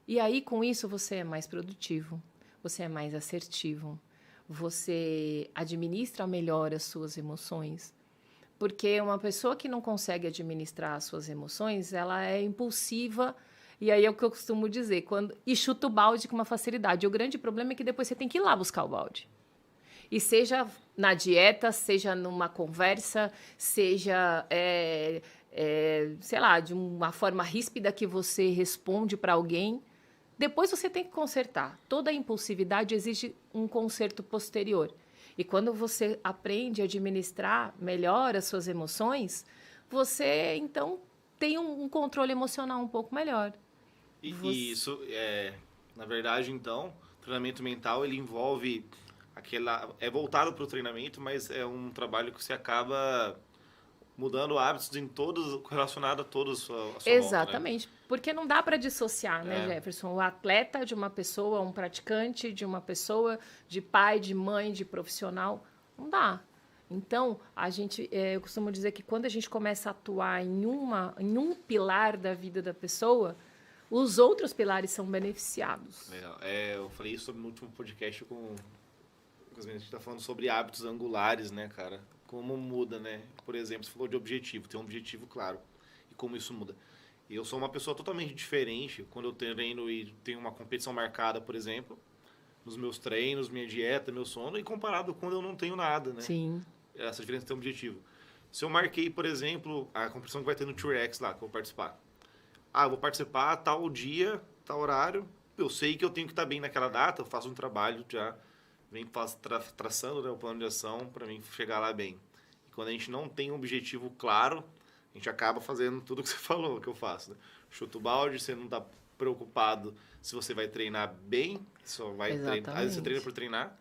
E aí, com isso, você é mais produtivo, você é mais assertivo, você administra melhor as suas emoções. Porque uma pessoa que não consegue administrar as suas emoções, ela é impulsiva, e aí é o que eu costumo dizer, e chuta o balde com uma facilidade. O grande problema é que depois você tem que ir lá buscar o balde. E seja na dieta, seja numa conversa, seja, sei lá, de uma forma ríspida que você responde para alguém, depois você tem que consertar. Toda impulsividade exige um conserto posterior. E quando você aprende a administrar melhor as suas emoções, você, então, tem um controle emocional um pouco melhor. E isso, na verdade, então, o treinamento mental, ele envolve é voltado para o treinamento, mas é um trabalho que você acaba mudando hábitos relacionado a todos a sua Exatamente, volta, né? Porque não dá para dissociar, né, Jefferson? O atleta de uma pessoa, um praticante de uma pessoa, de pai, de mãe, de profissional, não dá. Então, eu costumo dizer que quando a gente começa a atuar em um pilar da vida da pessoa, os outros pilares são beneficiados. Eu falei isso no último podcast com as meninas, a gente está falando sobre hábitos angulares, né, cara? Como muda, né? Por exemplo, você falou de objetivo, tem um objetivo claro. E como isso muda. Eu sou uma pessoa totalmente diferente quando eu treino e tenho uma competição marcada, por exemplo, nos meus treinos, minha dieta, meu sono, e comparado quando eu não tenho nada, né? Sim. Essa diferença tem um objetivo. Se eu marquei, por exemplo, a competição que vai ter no T-Rex lá, que eu vou participar. Eu vou participar tal dia, tal horário. Eu sei que eu tenho que estar bem naquela data, eu faço um trabalho já, traçando, né, o plano de ação para mim chegar lá bem. E quando a gente não tem um objetivo claro, a gente acaba fazendo tudo que você falou, que eu faço, né? Chuta o balde, você não está preocupado se você vai treinar bem, só vai treinar. Às vezes você treina por treinar,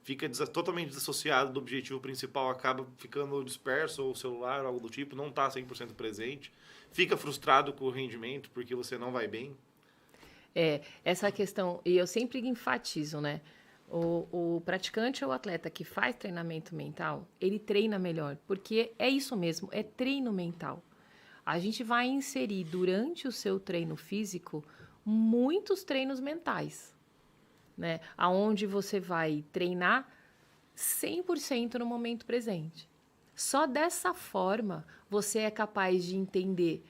fica totalmente desassociado do objetivo principal, acaba ficando disperso, ou o celular, algo do tipo, não está 100% presente, fica frustrado com o rendimento porque você não vai bem. Essa questão, e eu sempre enfatizo, né? O praticante ou o atleta que faz treinamento mental, ele treina melhor, porque é isso mesmo, é treino mental. A gente vai inserir durante o seu treino físico muitos treinos mentais, né? Onde você vai treinar 100% no momento presente. Só dessa forma você é capaz de entender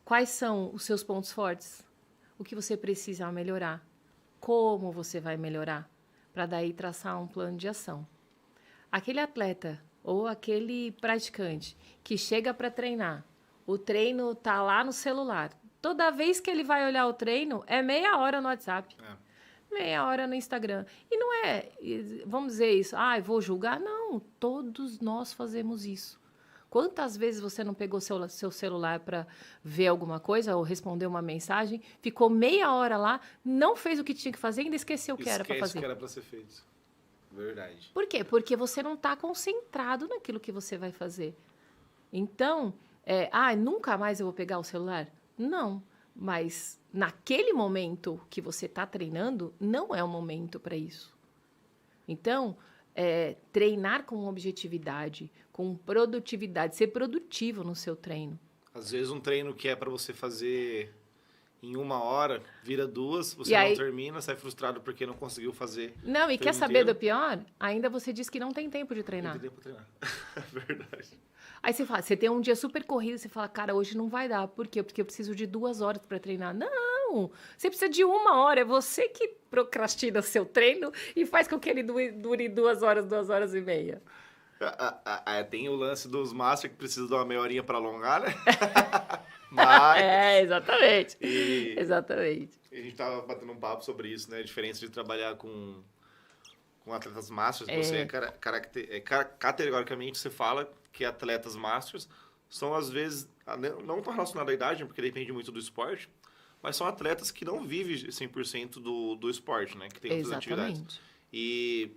quais são os seus pontos fortes, o que você precisa melhorar, como você vai melhorar, para daí traçar um plano de ação. Aquele atleta ou aquele praticante que chega para treinar, o treino tá lá no celular. Toda vez que ele vai olhar o treino, é meia hora no WhatsApp. Meia hora no Instagram. E não é, vamos dizer isso, vou julgar? Não, todos nós fazemos isso. Quantas vezes você não pegou seu celular para ver alguma coisa ou responder uma mensagem, ficou meia hora lá, não fez o que tinha que fazer e ainda esqueceu o que era para fazer? Esquece o que era para ser feito. Verdade. Por quê? Porque você não está concentrado naquilo que você vai fazer. Então, nunca mais eu vou pegar o celular? Não, mas naquele momento que você está treinando, não é o momento para isso. Então, treinar com objetividade, com produtividade, ser produtivo no seu treino. Às vezes um treino que é para você fazer em 1 hora, vira 2, você não termina, sai frustrado porque não conseguiu fazer. Não, e quer saber do pior? Ainda você diz que não tem tempo de treinar. Não tem tempo de treinar. Verdade. Aí você fala, você tem um dia super corrido, você fala, cara, hoje não vai dar. Por quê? Porque eu preciso de 2 horas para treinar. Não! Você precisa de 1 hora. É você que procrastina seu treino e faz com que ele dure 2 horas, 2 horas e meia. Tem o lance dos Master que precisa de uma meia horinha para alongar, né? Mas... Exatamente. Exatamente. A gente tava batendo um papo sobre isso, né? A diferença de trabalhar com atletas masters. Você categoricamente você fala que atletas masters são, às vezes, não tão relacionados à idade, porque depende muito do esporte, mas são atletas que não vivem 100% do esporte, né? Que tem outras atividades. E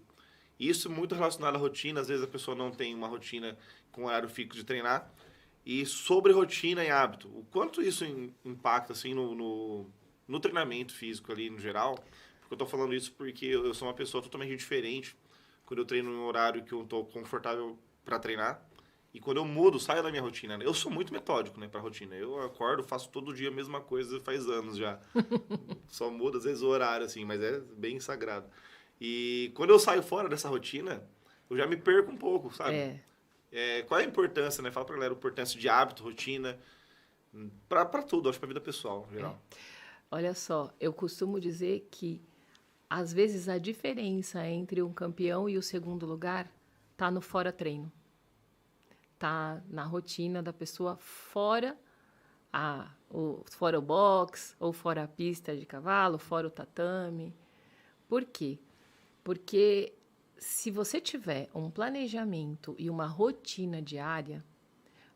isso muito relacionado à rotina. Às vezes a pessoa não tem uma rotina com horário fixo de treinar. E sobre rotina e hábito, o quanto isso impacta assim, no treinamento físico ali no geral? Porque eu tô falando isso porque eu sou uma pessoa totalmente diferente quando eu treino em um horário que eu tô confortável para treinar. E quando eu mudo, saio da minha rotina. Eu sou muito metódico, né, pra rotina. Eu acordo, faço todo dia a mesma coisa faz anos já. Só muda às vezes o horário, assim, mas é bem sagrado. E quando eu saio fora dessa rotina, eu já me perco um pouco, sabe? Qual é a importância, né? Fala pra galera a importância de hábito, rotina, pra tudo, acho, pra vida pessoal, em geral. Olha só, eu costumo dizer que, às vezes, a diferença entre um campeão e o segundo lugar tá no fora-treino. Tá na rotina da pessoa fora o box, ou fora a pista de cavalo, fora o tatame. Por quê? Porque se você tiver um planejamento e uma rotina diária,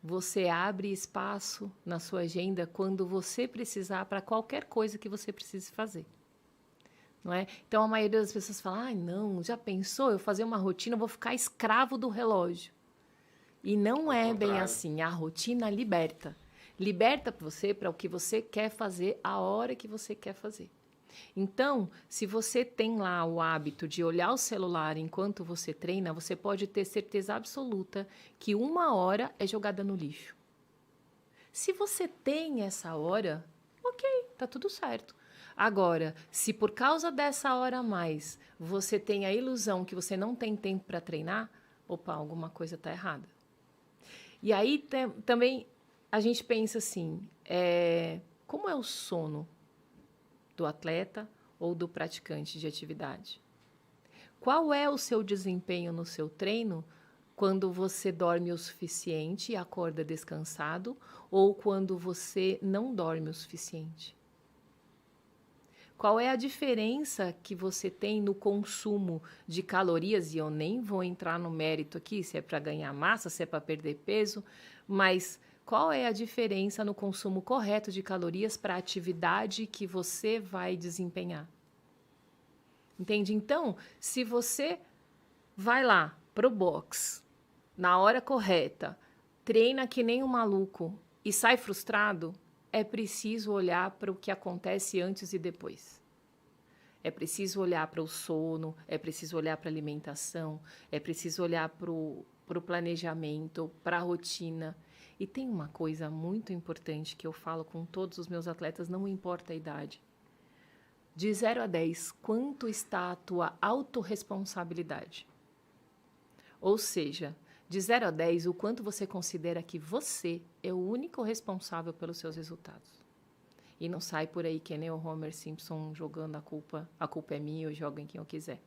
você abre espaço na sua agenda quando você precisar para qualquer coisa que você precise fazer. Não é? Então, a maioria das pessoas fala, não, já pensou? Eu fazer uma rotina, eu vou ficar escravo do relógio. E não é bem assim. A rotina liberta. Liberta você para o que você quer fazer, a hora que você quer fazer. Então, se você tem lá o hábito de olhar o celular enquanto você treina, você pode ter certeza absoluta que 1 hora é jogada no lixo. Se você tem essa hora, ok, tá tudo certo. Agora, se por causa dessa hora a mais você tem a ilusão que você não tem tempo para treinar, opa, alguma coisa está errada. E aí também a gente pensa assim, como é o sono do atleta ou do praticante de atividade? Qual é o seu desempenho no seu treino quando você dorme o suficiente e acorda descansado ou quando você não dorme o suficiente? Qual é a diferença que você tem no consumo de calorias? E eu nem vou entrar no mérito aqui, se é para ganhar massa, se é para perder peso, mas qual é a diferença no consumo correto de calorias para a atividade que você vai desempenhar? Entende? Então, se você vai lá pro box, na hora correta, treina que nem um maluco e sai frustrado, é preciso olhar para o que acontece antes e depois. É preciso olhar para o sono, é preciso olhar para a alimentação, é preciso olhar para o planejamento, para a rotina. E tem uma coisa muito importante que eu falo com todos os meus atletas, não importa a idade. De 0 a 10, quanto está a tua autorresponsabilidade? Ou seja, de 0 a 10, o quanto você considera que você é o único responsável pelos seus resultados. E não sai por aí que nem o Homer Simpson jogando a culpa é minha, eu jogo em quem eu quiser.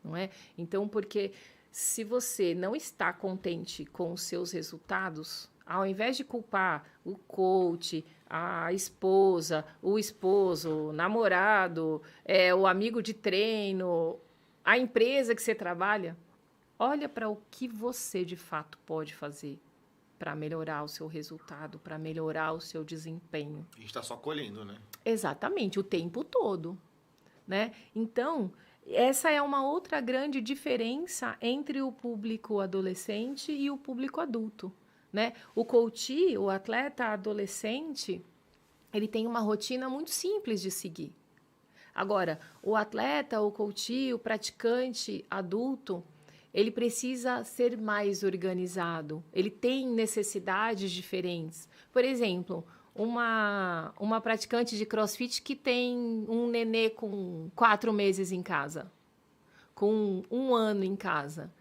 Não é? Então, porque se você não está contente com os seus resultados, ao invés de culpar o coach, a esposa, o esposo, o namorado, o amigo de treino, a empresa que você trabalha, olha para o que você de fato pode fazer para melhorar o seu resultado, para melhorar o seu desempenho. A gente está só colhendo, né? Exatamente, o tempo todo, né? Então, essa é uma outra grande diferença entre o público adolescente e o público adulto, né? O coach, o atleta adolescente, ele tem uma rotina muito simples de seguir. Agora, o atleta, o coach, o praticante adulto, ele precisa ser mais organizado. Ele tem necessidades diferentes. Por exemplo, uma praticante de CrossFit que tem um nenê com 4 meses em casa, com 1 ano em casa.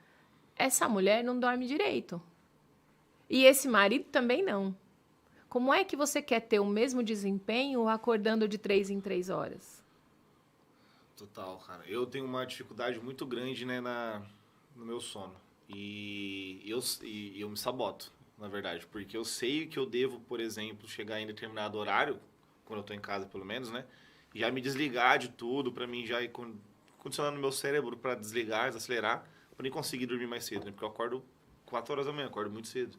Essa mulher não dorme direito. E esse marido também não. Como é que você quer ter o mesmo desempenho acordando de 3 em 3 horas? Total, cara. Eu tenho uma dificuldade muito grande, né, no meu sono. E eu me saboto, na verdade. Porque eu sei que eu devo, por exemplo, chegar em determinado horário, quando eu tô em casa pelo menos, né? E já me desligar de tudo, pra mim já ir condicionando meu cérebro pra desligar, desacelerar, pra nem conseguir dormir mais cedo, né? Porque eu acordo 4 horas da manhã, acordo muito cedo.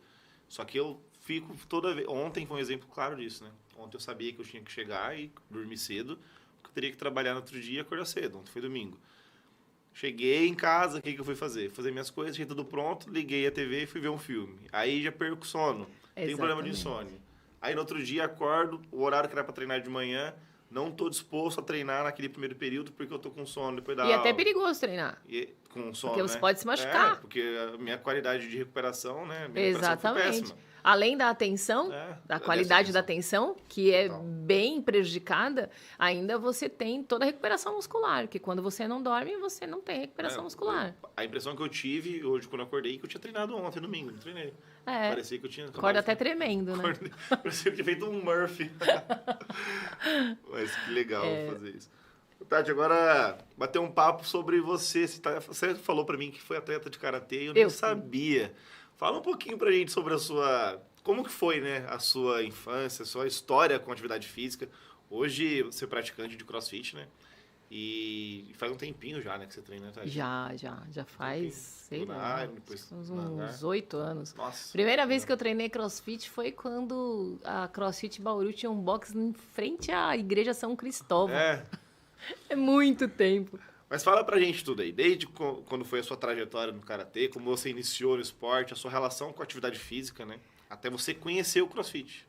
Só que eu fico toda vez... Ontem foi um exemplo claro disso, né? Ontem eu sabia que eu tinha que chegar e dormir cedo, porque eu teria que trabalhar no outro dia e acordar cedo. Ontem foi domingo. Cheguei em casa, o que eu fui fazer? Fazer minhas coisas, tinha tudo pronto, liguei a TV e fui ver um filme. Aí já perco o sono, tenho problema de Exatamente. insônia. Aí no outro dia acordo, o horário que era para treinar de manhã, não estou disposto a treinar naquele primeiro período porque eu tô com sono depois da E é até aula. perigoso treinar. E, com sono, Porque você né? pode se machucar. Porque a minha qualidade de recuperação, né? Minha recuperação foi Exatamente. péssima. Além da atenção, da qualidade da atenção, que é Total. bem prejudicada, ainda você tem toda a recuperação muscular, que quando você não dorme, você não tem recuperação muscular. A impressão que eu tive hoje quando eu acordei é que eu tinha treinado ontem, domingo, não treinei. É. Parecia que eu tinha... Acorda até tremendo, né? Parecia que eu tinha feito um Murphy. Mas que legal fazer isso. Tati, agora bater um papo sobre você. Você falou pra mim que foi atleta de karatê e eu nem sabia. Fala um pouquinho pra gente sobre a sua... Como que foi, né? A sua infância, a sua história com atividade física. Hoje você é praticante de CrossFit, né? E faz um tempinho já, né, que você treina, Tati? Já faz, sei lá, uns 8 anos. Nossa. Primeira vez que eu treinei CrossFit foi quando a CrossFit Bauru tinha um box em frente à Igreja São Cristóvão. É muito tempo. Mas fala pra gente tudo aí, desde quando foi a sua trajetória no karatê, como você iniciou no esporte, a sua relação com a atividade física, né? Até você conhecer o CrossFit.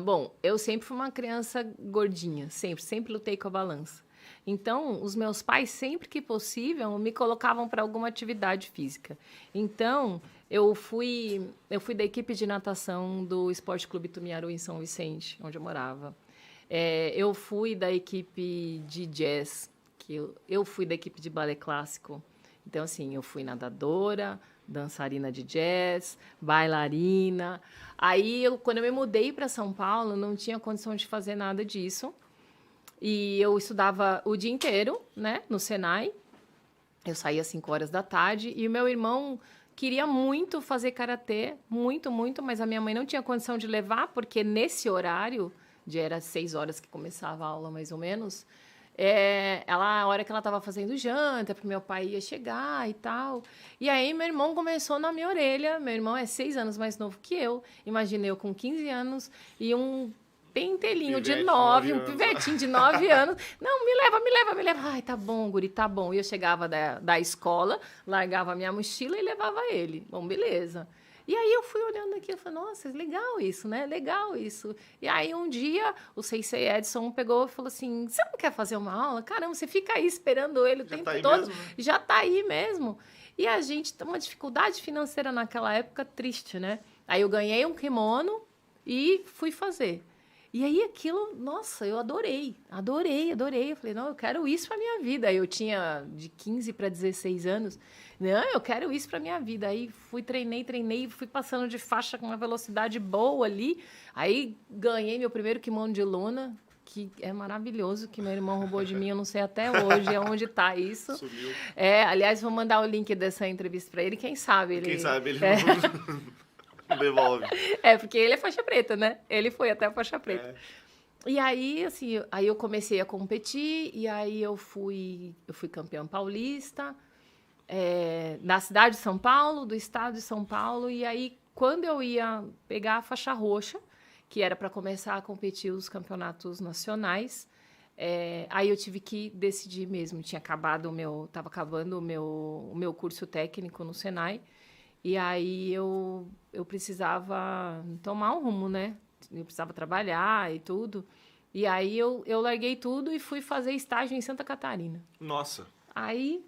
Bom, eu sempre fui uma criança gordinha, sempre lutei com a balança. Então, os meus pais, sempre que possível, me colocavam para alguma atividade física. Então, eu fui da equipe de natação do Esporte Clube Tumiaru, em São Vicente, onde eu morava. Eu fui da equipe de jazz, eu fui da equipe de balé clássico. Então, assim, eu fui nadadora, dançarina de jazz, bailarina. Aí, quando eu me mudei para São Paulo, não tinha condição de fazer nada disso. E eu estudava o dia inteiro, né, no Senai. Eu saía às 5 horas da tarde. E o meu irmão queria muito fazer karatê, muito, mas a minha mãe não tinha condição de levar, porque nesse horário, era 6 horas que começava a aula, mais ou menos, a hora que ela estava fazendo janta, porque meu pai ia chegar e tal. E aí meu irmão começou na minha orelha. Meu irmão é 6 anos mais novo que eu. Imagina eu com 15 anos e um pentelinho de 9, um pivetinho de 9 anos. Não, me leva. Ai, tá bom, guri, tá bom. E eu chegava da escola, largava a minha mochila e levava ele. Bom, beleza. E aí eu fui olhando aqui, eu falei, nossa, legal isso, né? Legal isso. E aí um dia o Sensei Edson pegou e falou assim, você não quer fazer uma aula? Caramba, você fica aí esperando ele o tempo todo. Mesmo, né? Já tá aí mesmo. E a gente tem uma dificuldade financeira naquela época triste, né? Aí eu ganhei um kimono e fui fazer. E aí aquilo, nossa, eu adorei. Eu falei, não, eu quero isso pra minha vida. Aí eu tinha de 15 para 16 anos. Não, eu quero isso pra minha vida. Aí treinei, fui passando de faixa com uma velocidade boa ali. Aí ganhei meu primeiro kimono de lona, que é maravilhoso, que meu irmão roubou de mim, eu não sei até hoje onde tá isso. Sumiu. Aliás, vou mandar o link dessa entrevista pra ele, quem sabe ele... Quem sabe ele não devolve. Porque ele é faixa preta, né? Ele foi até a faixa preta. E aí, assim, aí eu comecei a competir, e aí eu fui campeã paulista, na cidade de São Paulo, do estado de São Paulo, e aí quando eu ia pegar a faixa roxa, que era para começar a competir os campeonatos nacionais, aí eu tive que decidir mesmo. Estava acabando o meu curso técnico no Senai, e aí eu precisava tomar um rumo, né? Eu precisava trabalhar e tudo. E aí eu larguei tudo e fui fazer estágio em Santa Catarina. Nossa! Aí,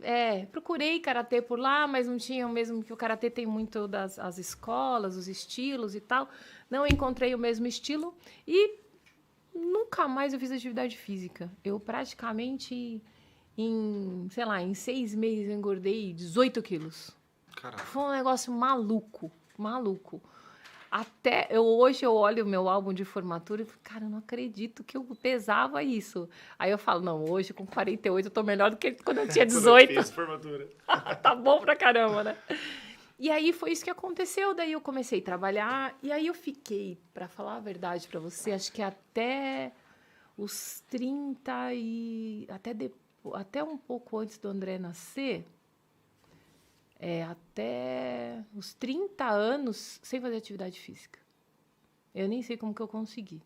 procurei karatê por lá, mas não tinha o mesmo, que o karatê tem muito as escolas, os estilos e tal. Não encontrei o mesmo estilo e nunca mais eu fiz atividade física. Eu praticamente, em 6 meses, eu engordei 18 quilos. Caraca. Foi um negócio maluco. Maluco. Hoje eu olho o meu álbum de formatura e falo, cara, eu não acredito que eu pesava isso. Aí eu falo, não, hoje com 48 eu tô melhor do que quando eu tinha 18. Quando eu fiz formatura. Tá bom pra caramba, né? E aí foi isso que aconteceu, daí eu comecei a trabalhar, e aí eu fiquei, pra falar a verdade pra você, acho que até os 30 e... até um pouco antes do André nascer, até os 30 anos sem fazer atividade física. Eu nem sei como que eu consegui.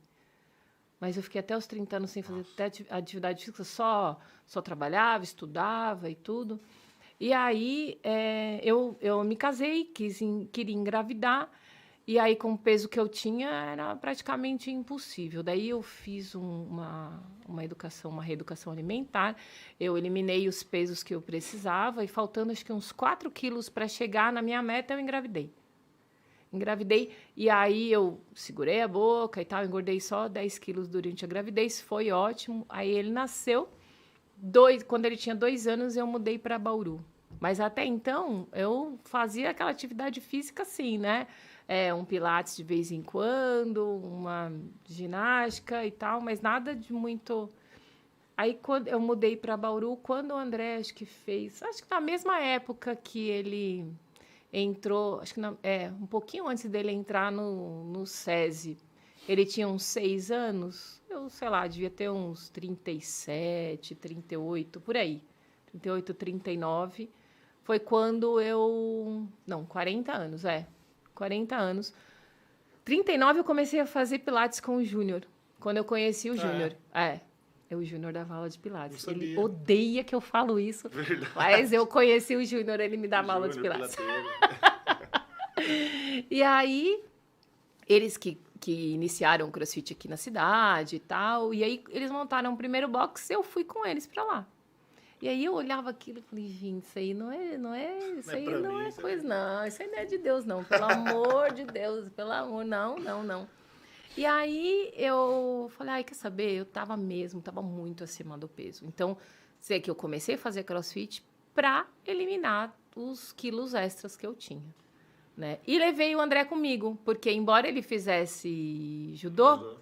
Mas eu fiquei até os 30 anos sem fazer atividade física, só trabalhava, estudava e tudo. E aí eu me casei, queria engravidar, e aí com o peso que eu tinha era praticamente impossível. Daí eu fiz uma reeducação alimentar, eu eliminei os pesos que eu precisava, e faltando acho que uns 4 quilos para chegar na minha meta, eu engravidei. E aí eu segurei a boca e tal, engordei só 10 quilos durante a gravidez, foi ótimo. Aí ele nasceu. Quando ele tinha 2 anos, eu mudei para Bauru. Mas até então, eu fazia aquela atividade física assim, né? Um pilates de vez em quando, uma ginástica e tal, mas nada de muito... Aí, quando eu mudei para Bauru, quando o André, acho que na mesma época que ele entrou, um pouquinho antes dele entrar no SESI, ele tinha uns 6 anos, eu, sei lá, devia ter uns 37, 38, por aí. 38, 39. Foi quando eu... Não, 40 anos, 40 anos. 39 eu comecei a fazer pilates com o Júnior. Quando eu conheci o Júnior. O Júnior dava aula de pilates. Ele odeia que eu falo isso. Verdade. Mas eu conheci o Júnior, ele me dava aula de pilates. E aí, eles que iniciaram o CrossFit aqui na cidade e tal, e aí eles montaram o primeiro box, eu fui com eles para lá. E aí eu olhava aquilo e falei, gente, isso aí não é coisa, não. Isso aí não é de Deus, não. Pelo amor de Deus, pelo amor, não. E aí eu falei, quer saber? Eu tava muito acima do peso. Então, sei que eu comecei a fazer CrossFit para eliminar os quilos extras que eu tinha. Né? E levei o André comigo, porque embora ele fizesse judô,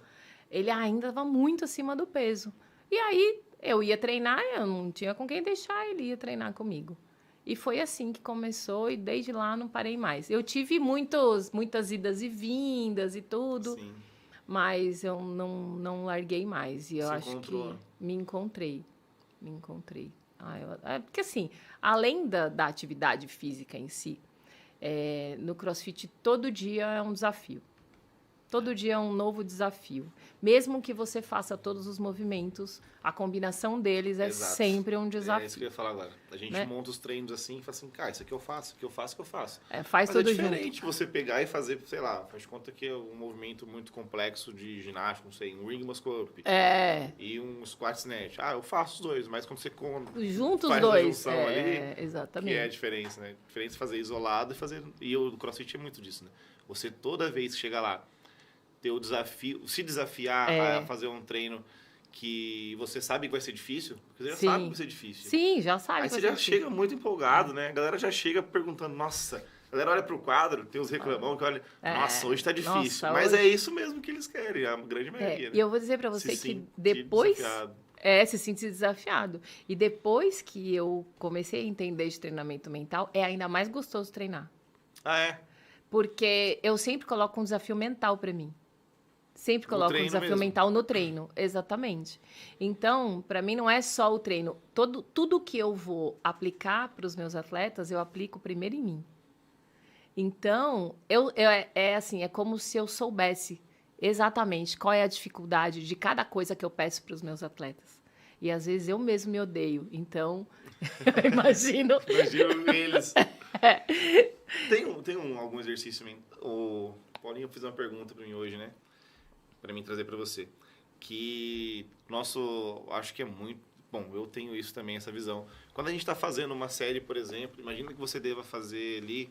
ele ainda estava muito acima do peso. E aí eu ia treinar, eu não tinha com quem deixar, ele ia treinar comigo. E foi assim que começou, e desde lá não parei mais. Eu tive muitas idas e vindas e tudo, sim, mas eu não larguei mais. E eu acho que me encontrei. Porque assim, além da atividade física em si, no CrossFit todo dia é um desafio. Todo dia é um novo desafio. Mesmo que você faça todos os movimentos, a combinação deles é sempre um desafio. É isso que eu ia falar agora. A gente monta os treinos assim e fala assim, cara, isso aqui eu faço, isso aqui eu faço, faz tudo junto. É diferente você pegar e fazer, sei lá, faz de conta que é um movimento muito complexo de ginástica, não sei, um ring muscle up. E um squat snatch. Eu faço os dois, mas quando você junta os faz dois. A junção ali, exatamente. que é a diferença, né? A diferença é fazer isolado e fazer... E o CrossFit é muito disso, né? Você toda vez que chega lá, ter o desafio, se desafiar a fazer um treino que você sabe que vai ser difícil, porque você já sabe que vai ser difícil. Sim, já sabe. Aí você já chega muito empolgado, né? A galera já chega perguntando, nossa, a galera olha pro quadro, tem os reclamão que olha, nossa, hoje tá difícil. Mas é isso mesmo que eles querem, a grande maioria. Né? E eu vou dizer pra você que depois... se sente desafiado. E depois que eu comecei a entender de treinamento mental, é ainda mais gostoso treinar. Porque eu sempre coloco um desafio mental pra mim. Sempre coloco um desafio mental no treino, exatamente. Então, para mim, não é só o treino. Tudo que eu vou aplicar para os meus atletas, eu aplico primeiro em mim. Então, é como se eu soubesse exatamente qual é a dificuldade de cada coisa que eu peço para os meus atletas. E, às vezes, eu mesmo me odeio. Então, eu imagino... Imagino eles. Tem algum exercício... O Paulinho fez uma pergunta para mim hoje, né? Para mim trazer para você, que acho que é muito bom, eu tenho isso também, essa visão. Quando a gente está fazendo uma série, por exemplo, imagina que você deva fazer ali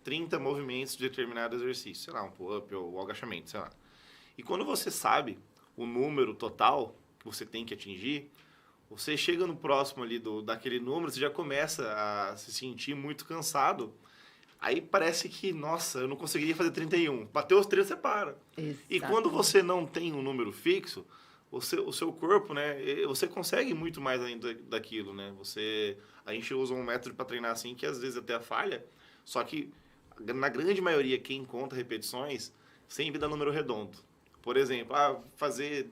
30 movimentos de determinado exercício, sei lá, um pull-up ou um agachamento, sei lá. E quando você sabe o número total que você tem que atingir, você chega no próximo ali daquele número, você já começa a se sentir muito cansado, Aí parece que, nossa, eu não conseguiria fazer 31. Bateu os 30, você para. E quando Exatamente. você não tem um número fixo, o seu corpo, né, você consegue muito mais ainda daquilo, né? A gente usa um método para treinar assim que às vezes até falha, só que na grande maioria quem conta repetições sempre dá número redondo. Por exemplo, fazer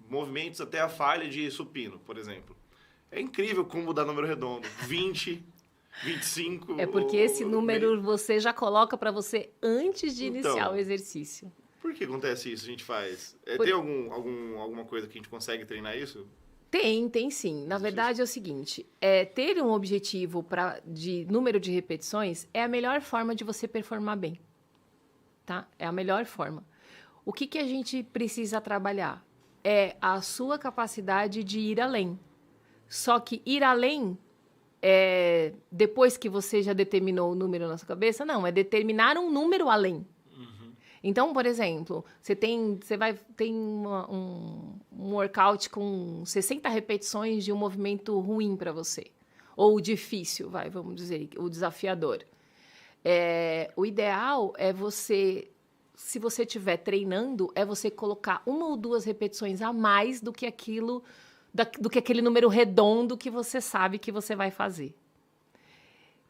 movimentos até a falha de supino, por exemplo. É incrível como dá número redondo. 20, 25... É porque esse número você já coloca para você antes de iniciar o Então, exercício. por que acontece isso? A gente faz? Por- Tem alguma coisa que a gente consegue treinar isso? Tem sim. Na verdade é o seguinte, ter um objetivo de número de repetições é a melhor forma de você performar bem, tá? É a melhor forma. O que a gente precisa trabalhar? É a sua capacidade de ir além. Só que ir além, depois que você já determinou o número na sua cabeça, não, é determinar um número além. Então, por exemplo, você tem um workout com 60 repetições de um movimento ruim para você. Ou difícil, vamos dizer, o desafiador. O ideal é você, se você estiver treinando, é você colocar 1 ou 2 repetições a mais do que aquele número redondo que você sabe que você vai fazer.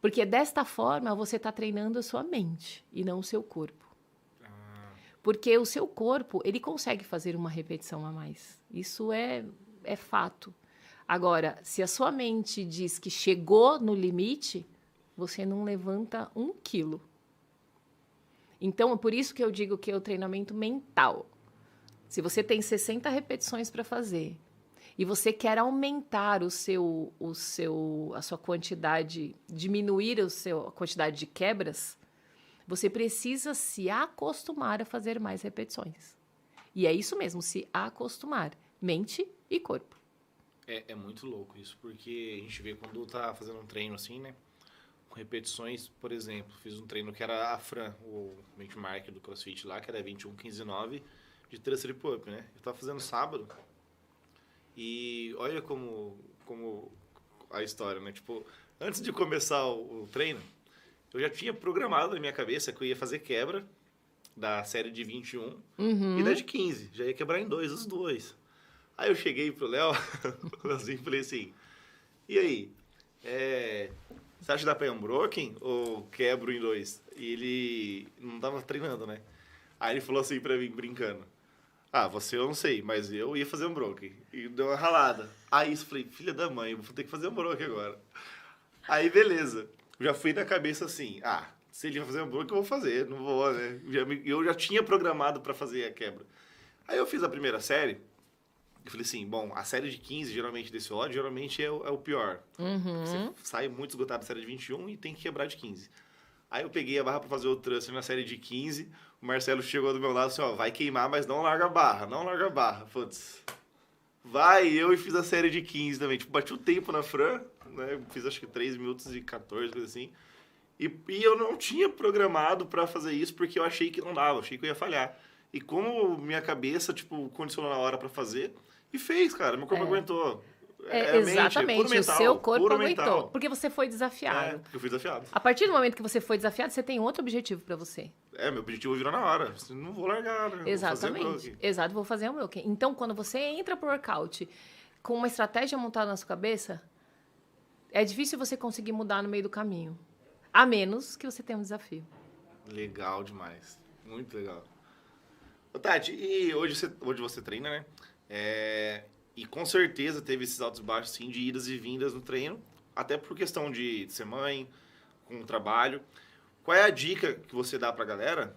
Porque desta forma você está treinando a sua mente e não o seu corpo. Porque o seu corpo, ele consegue fazer uma repetição a mais. Isso é fato. Agora, se a sua mente diz que chegou no limite, você não levanta 1 quilo. Então, é por isso que eu digo que é o treinamento mental. Se você tem 60 repetições para fazer e você quer aumentar a sua quantidade, diminuir a quantidade de quebras, você precisa se acostumar a fazer mais repetições. E é isso mesmo, se acostumar. Mente e corpo. É muito louco isso, porque a gente vê quando tá fazendo um treino assim, né? Com repetições, por exemplo, fiz um treino que era a Fran, o benchmark do CrossFit lá, que era 21, 15, 9, de thruster pull-up, né? Eu tava fazendo sábado e olha como a história, né? Tipo, antes de começar o treino, eu já tinha programado na minha cabeça que eu ia fazer quebra da série de 21 e da de 15. Já ia quebrar em 2, os dois. Aí eu cheguei pro Léo, assim, falei assim, e aí, você acha que dá pra ir unbroken ou quebro em 2? E ele não tava treinando, né? Aí ele falou assim pra mim, brincando, você eu não sei, mas eu ia fazer unbroken. E deu uma ralada. Aí eu falei, filha da mãe, eu vou ter que fazer unbroken agora. Aí beleza, já fui na cabeça assim, se ele vai fazer unbroken eu vou fazer, não vou, né? Eu já tinha programado pra fazer a quebra. Aí eu fiz a primeira série. Eu falei assim, bom, a série de 15, geralmente, desse ódio, geralmente é o pior. Você sai muito esgotado da série de 21 e tem que quebrar de 15. Aí eu peguei a barra pra fazer o thruster na série de 15, o Marcelo chegou do meu lado assim, vai queimar, mas não larga a barra, não larga a barra. Putz, eu fiz a série de 15 também. Tipo, bati o tempo na Fran, né, fiz acho que 3 minutos e 14, coisa assim. E eu não tinha programado pra fazer isso, porque eu achei que não dava, achei que eu ia falhar. E como minha cabeça, tipo, condicionou na hora pra fazer... E fez, cara. Meu corpo aguentou. Exatamente, puro mental, o seu corpo puro aguentou. mental. Porque você foi desafiado. Porque eu fui desafiado. A partir do momento que você foi desafiado, você tem outro objetivo para você. Meu objetivo virou na hora. Não vou largar, né? Exatamente. Vou fazer Exato, vou fazer um broken. Então, quando você entra pro workout com uma estratégia montada na sua cabeça, é difícil você conseguir mudar no meio do caminho. A menos que você tenha um desafio. Legal demais. Muito legal. Ô, Tati, e hoje você treina, né? E com certeza teve esses altos e baixos, sim, de idas e vindas no treino. Até por questão de ser mãe, com o trabalho. Qual é a dica que você dá pra galera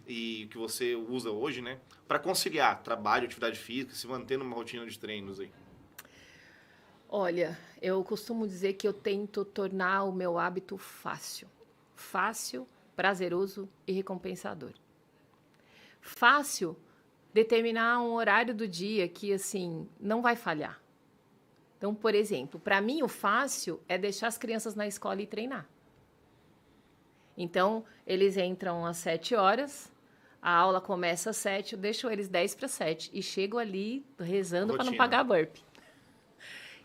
e que você usa hoje, né? Pra conciliar trabalho, atividade física, se manter numa rotina de treinos aí? Olha, eu costumo dizer que eu tento tornar o meu hábito fácil. Fácil, prazeroso e recompensador. Fácil, determinar um horário do dia que, assim, não vai falhar. Então, por exemplo, para mim o fácil é deixar as crianças na escola e treinar. Então, eles entram às 7 horas, a aula começa às 7, eu deixo eles 10 para 7 e chego ali rezando para não pagar burpee.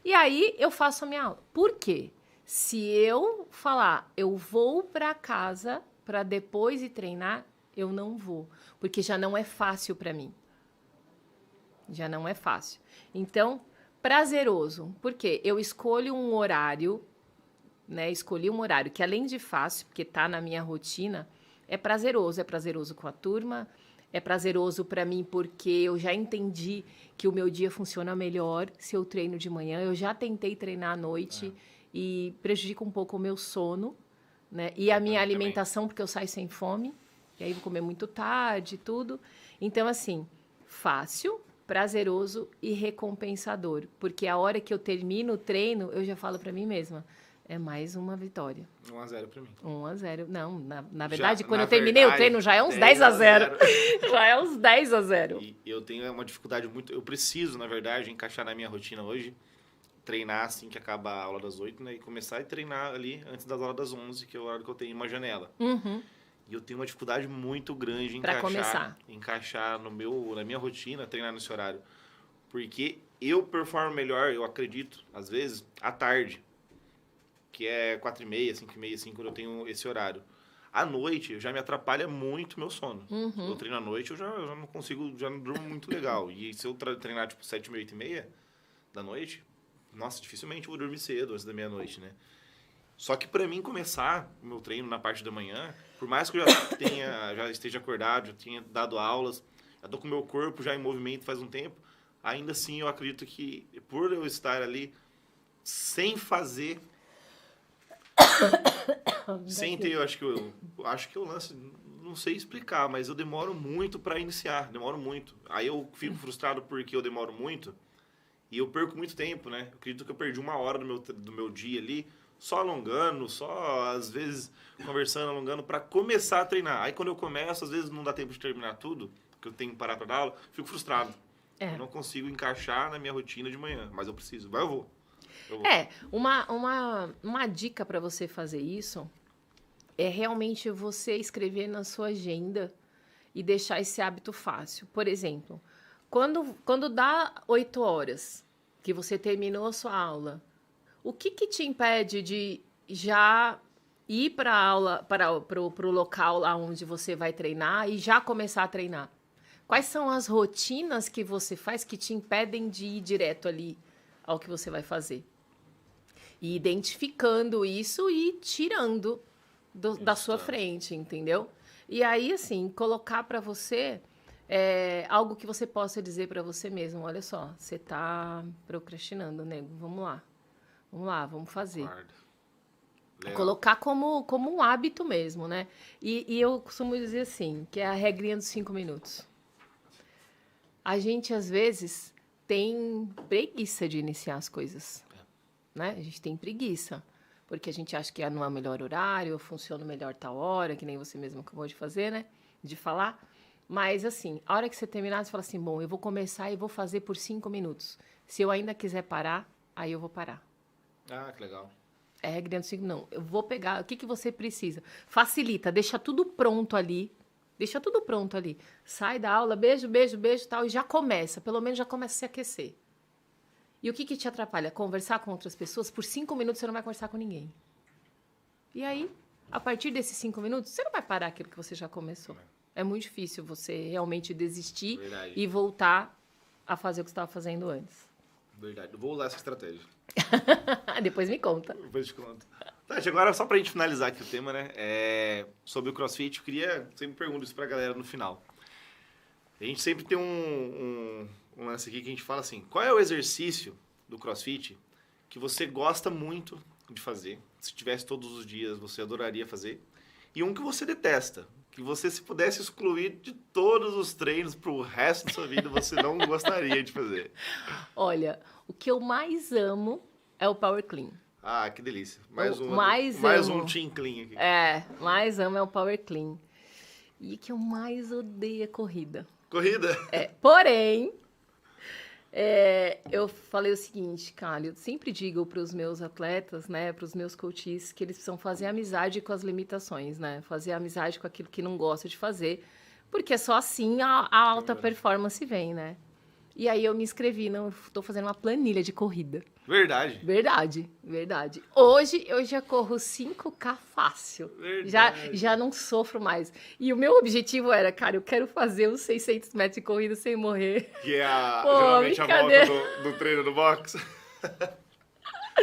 E aí eu faço a minha aula. Por quê? Se eu falar, eu vou para casa para depois ir treinar, eu não vou, porque já não é fácil para mim. Já não é fácil. Então, prazeroso, porque eu escolho um horário, né? Escolhi um horário que, além de fácil, porque tá na minha rotina, é prazeroso com a turma, é prazeroso para mim porque eu já entendi que o meu dia funciona melhor se eu treino de manhã. Eu já tentei treinar à noite e prejudica um pouco o meu sono, né? E a minha alimentação, porque eu saio sem fome, e aí vou comer muito tarde e tudo. Então, assim, fácil, prazeroso e recompensador, porque a hora que eu termino o treino, eu já falo para mim mesma, é mais uma vitória. 1-0 pra mim. 1-0. Não, na verdade, Já, quando na eu terminei o treino, já é uns 10-0. Já é uns 10-0. E eu tenho uma dificuldade muito... Eu preciso, na verdade, encaixar na minha rotina hoje, treinar assim que acaba a aula das 8, né? E começar a treinar ali antes das aulas das 11, que é o horário que eu tenho uma janela. Uhum. E eu tenho uma dificuldade muito grande em encaixar na minha rotina, treinar nesse horário. Porque eu performo melhor, eu acredito, às vezes, à tarde. Que é 4h30, 5h30, assim, quando eu tenho esse horário. À noite, já me atrapalha muito o meu sono. Uhum. Eu treino à noite, eu já não consigo, já não durmo muito legal. E se eu treinar, tipo, 7h30, 8h30 da noite, nossa, dificilmente eu vou dormir cedo, antes da meia-noite, né? Só que pra mim começar o meu treino na parte da manhã, por mais que eu já esteja acordado, já tenha dado aulas, já tô com o meu corpo já em movimento faz um tempo, ainda assim eu acredito que por eu estar ali sem fazer, sem ter, eu acho que o lance, não sei explicar, mas eu demoro muito pra iniciar, demoro muito. Aí eu fico frustrado porque eu demoro muito e eu perco muito tempo, né? Eu acredito que eu perdi 1 hora do meu dia ali, só alongando, só às vezes conversando, alongando, para começar a treinar. Aí quando eu começo, às vezes não dá tempo de terminar tudo, porque eu tenho que parar para dar aula, fico frustrado. Eu não consigo encaixar na minha rotina de manhã, mas eu preciso. Vai, eu vou. Uma dica para você fazer isso é realmente você escrever na sua agenda e deixar esse hábito fácil. Por exemplo, quando dá 8 horas que você terminou a sua aula, o que te impede de já ir para a aula, para o local lá onde você vai treinar e já começar a treinar? Quais são as rotinas que você faz que te impedem de ir direto ali ao que você vai fazer? E identificando isso e tirando da sua frente, entendeu? E aí, assim, colocar para você algo que você possa dizer para você mesmo. Olha só, você está procrastinando, nego. Vamos lá, vamos fazer. Colocar como um hábito mesmo, né? E eu costumo dizer assim, que é a regrinha dos 5 minutos. A gente, às vezes, tem preguiça de iniciar as coisas, né? A gente tem preguiça, porque a gente acha que não é o melhor horário, funciona melhor tal hora, que nem você mesmo acabou de fazer, né? De falar. Mas, assim, a hora que você terminar, você fala assim, bom, eu vou começar e vou fazer por 5 minutos. Se eu ainda quiser parar, aí eu vou parar. Ah, que legal. É regra dos 5, não. Eu vou pegar, o que você precisa? Facilita, deixa tudo pronto ali. Deixa tudo pronto ali. Sai da aula, beijo, tal, e já começa. Pelo menos já começa a se aquecer. E o que te atrapalha? Conversar com outras pessoas? Por 5 minutos você não vai conversar com ninguém. E aí, a partir desses 5 minutos, você não vai parar aquilo que você já começou. É muito difícil você realmente desistir e voltar a fazer o que você estava fazendo antes. Verdade. Eu vou usar essa estratégia. Depois me conta. Depois te conto. Tati, agora só pra gente finalizar aqui o tema, né? Sobre o CrossFit, eu queria... Sempre pergunto isso pra galera no final. A gente sempre tem um lance aqui que a gente fala assim, qual é o exercício do CrossFit que você gosta muito de fazer? Se tivesse todos os dias, você adoraria fazer. E um que você detesta, que você, se pudesse excluir de todos os treinos pro resto da sua vida, você não gostaria de fazer. Olha, o que eu mais amo é o Power Clean. Ah, que delícia. Mais um Team Clean aqui. Mais amo é o Power Clean. E o que eu mais odeio é corrida. Corrida? Porém, eu falei o seguinte, cara, eu sempre digo para os meus atletas, né, para os meus coaches, que eles precisam fazer amizade com as limitações, né? Fazer amizade com aquilo que não gosta de fazer, porque só assim a alta performance vem, né? E aí eu me inscrevi, tô fazendo uma planilha de corrida. Verdade. Verdade. Hoje eu já corro 5K fácil. Verdade. Já não sofro mais. E o meu objetivo era, cara, eu quero fazer os 600 metros de corrida sem morrer. Que é geralmente a brincadeira. volta do treino do boxe.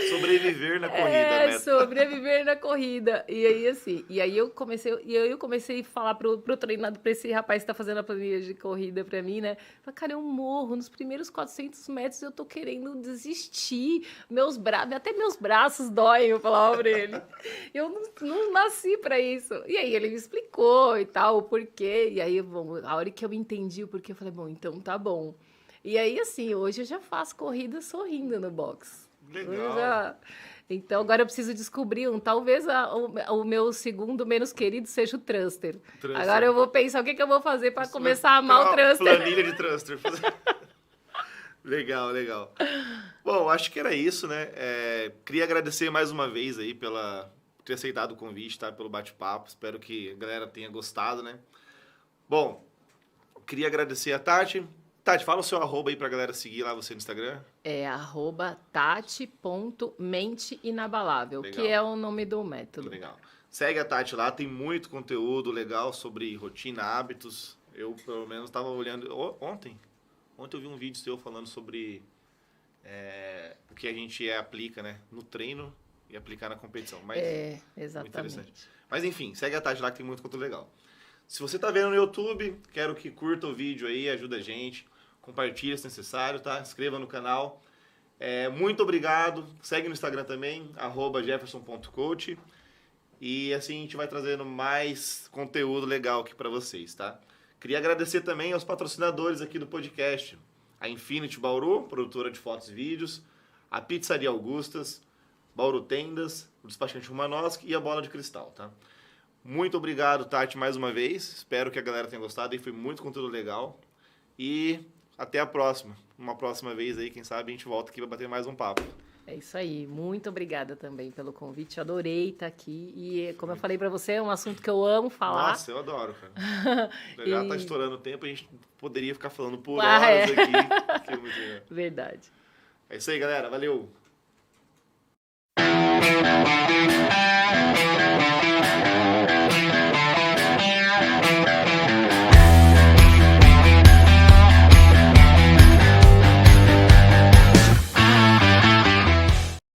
Sobreviver na corrida, né? Sobreviver na corrida. E aí, assim, eu comecei a falar pro treinador, pra esse rapaz que tá fazendo a planilha de corrida pra mim, né? Falei, cara, eu morro. Nos primeiros 400 metros eu tô querendo desistir. Até meus braços doem, eu falava pra ele. Eu não nasci pra isso. E aí ele me explicou e tal, o porquê. E aí, bom, a hora que eu entendi o porquê, eu falei, bom, então tá bom. E aí, assim, hoje eu já faço corrida sorrindo no box. Legal. Então, agora eu preciso descobrir talvez o meu segundo menos querido seja o thruster. Agora eu vou pensar o que eu vou fazer para começar a amar o thruster. Planilha de thruster. Legal. Bom, acho que era isso, né? Queria agradecer mais uma vez aí por ter aceitado o convite, tá? Pelo bate-papo. Espero que a galera tenha gostado, né? Bom, queria agradecer a Tati. Tati, fala o seu arroba aí pra galera seguir lá você no Instagram. É @tati.menteinabalável, que é o nome do método. Legal. Segue a Tati lá, tem muito conteúdo legal sobre rotina, hábitos. Eu, pelo menos, estava olhando... Ontem eu vi um vídeo seu falando sobre o que a gente aplica, né? No treino e aplicar na competição. Mas, exatamente. Mas, enfim, segue a Tati lá que tem muito conteúdo legal. Se você tá vendo no YouTube, quero que curta o vídeo aí, ajuda a gente. Compartilha se necessário, tá? Inscreva no canal. Muito obrigado. Segue no Instagram também, @jefferson.coach. E assim a gente vai trazendo mais conteúdo legal aqui para vocês, tá? Queria agradecer também aos patrocinadores aqui do podcast. A Infinity Bauru, produtora de fotos e vídeos. A Pizzaria Augustas. Bauru Tendas. O Despachante Romanowski e a Bola de Cristal, tá? Muito obrigado, Tati, mais uma vez. Espero que a galera tenha gostado. E foi muito conteúdo legal. E até a próxima. Uma próxima vez aí, quem sabe, a gente volta aqui para bater mais um papo. É isso aí. Muito obrigada também pelo convite. Adorei estar aqui. E, como eu falei para você, é um assunto que eu amo falar. Nossa, eu adoro, cara. Já tá estourando o tempo, a gente poderia ficar falando por horas aqui. Que é muito legal. Verdade. É isso aí, galera. Valeu!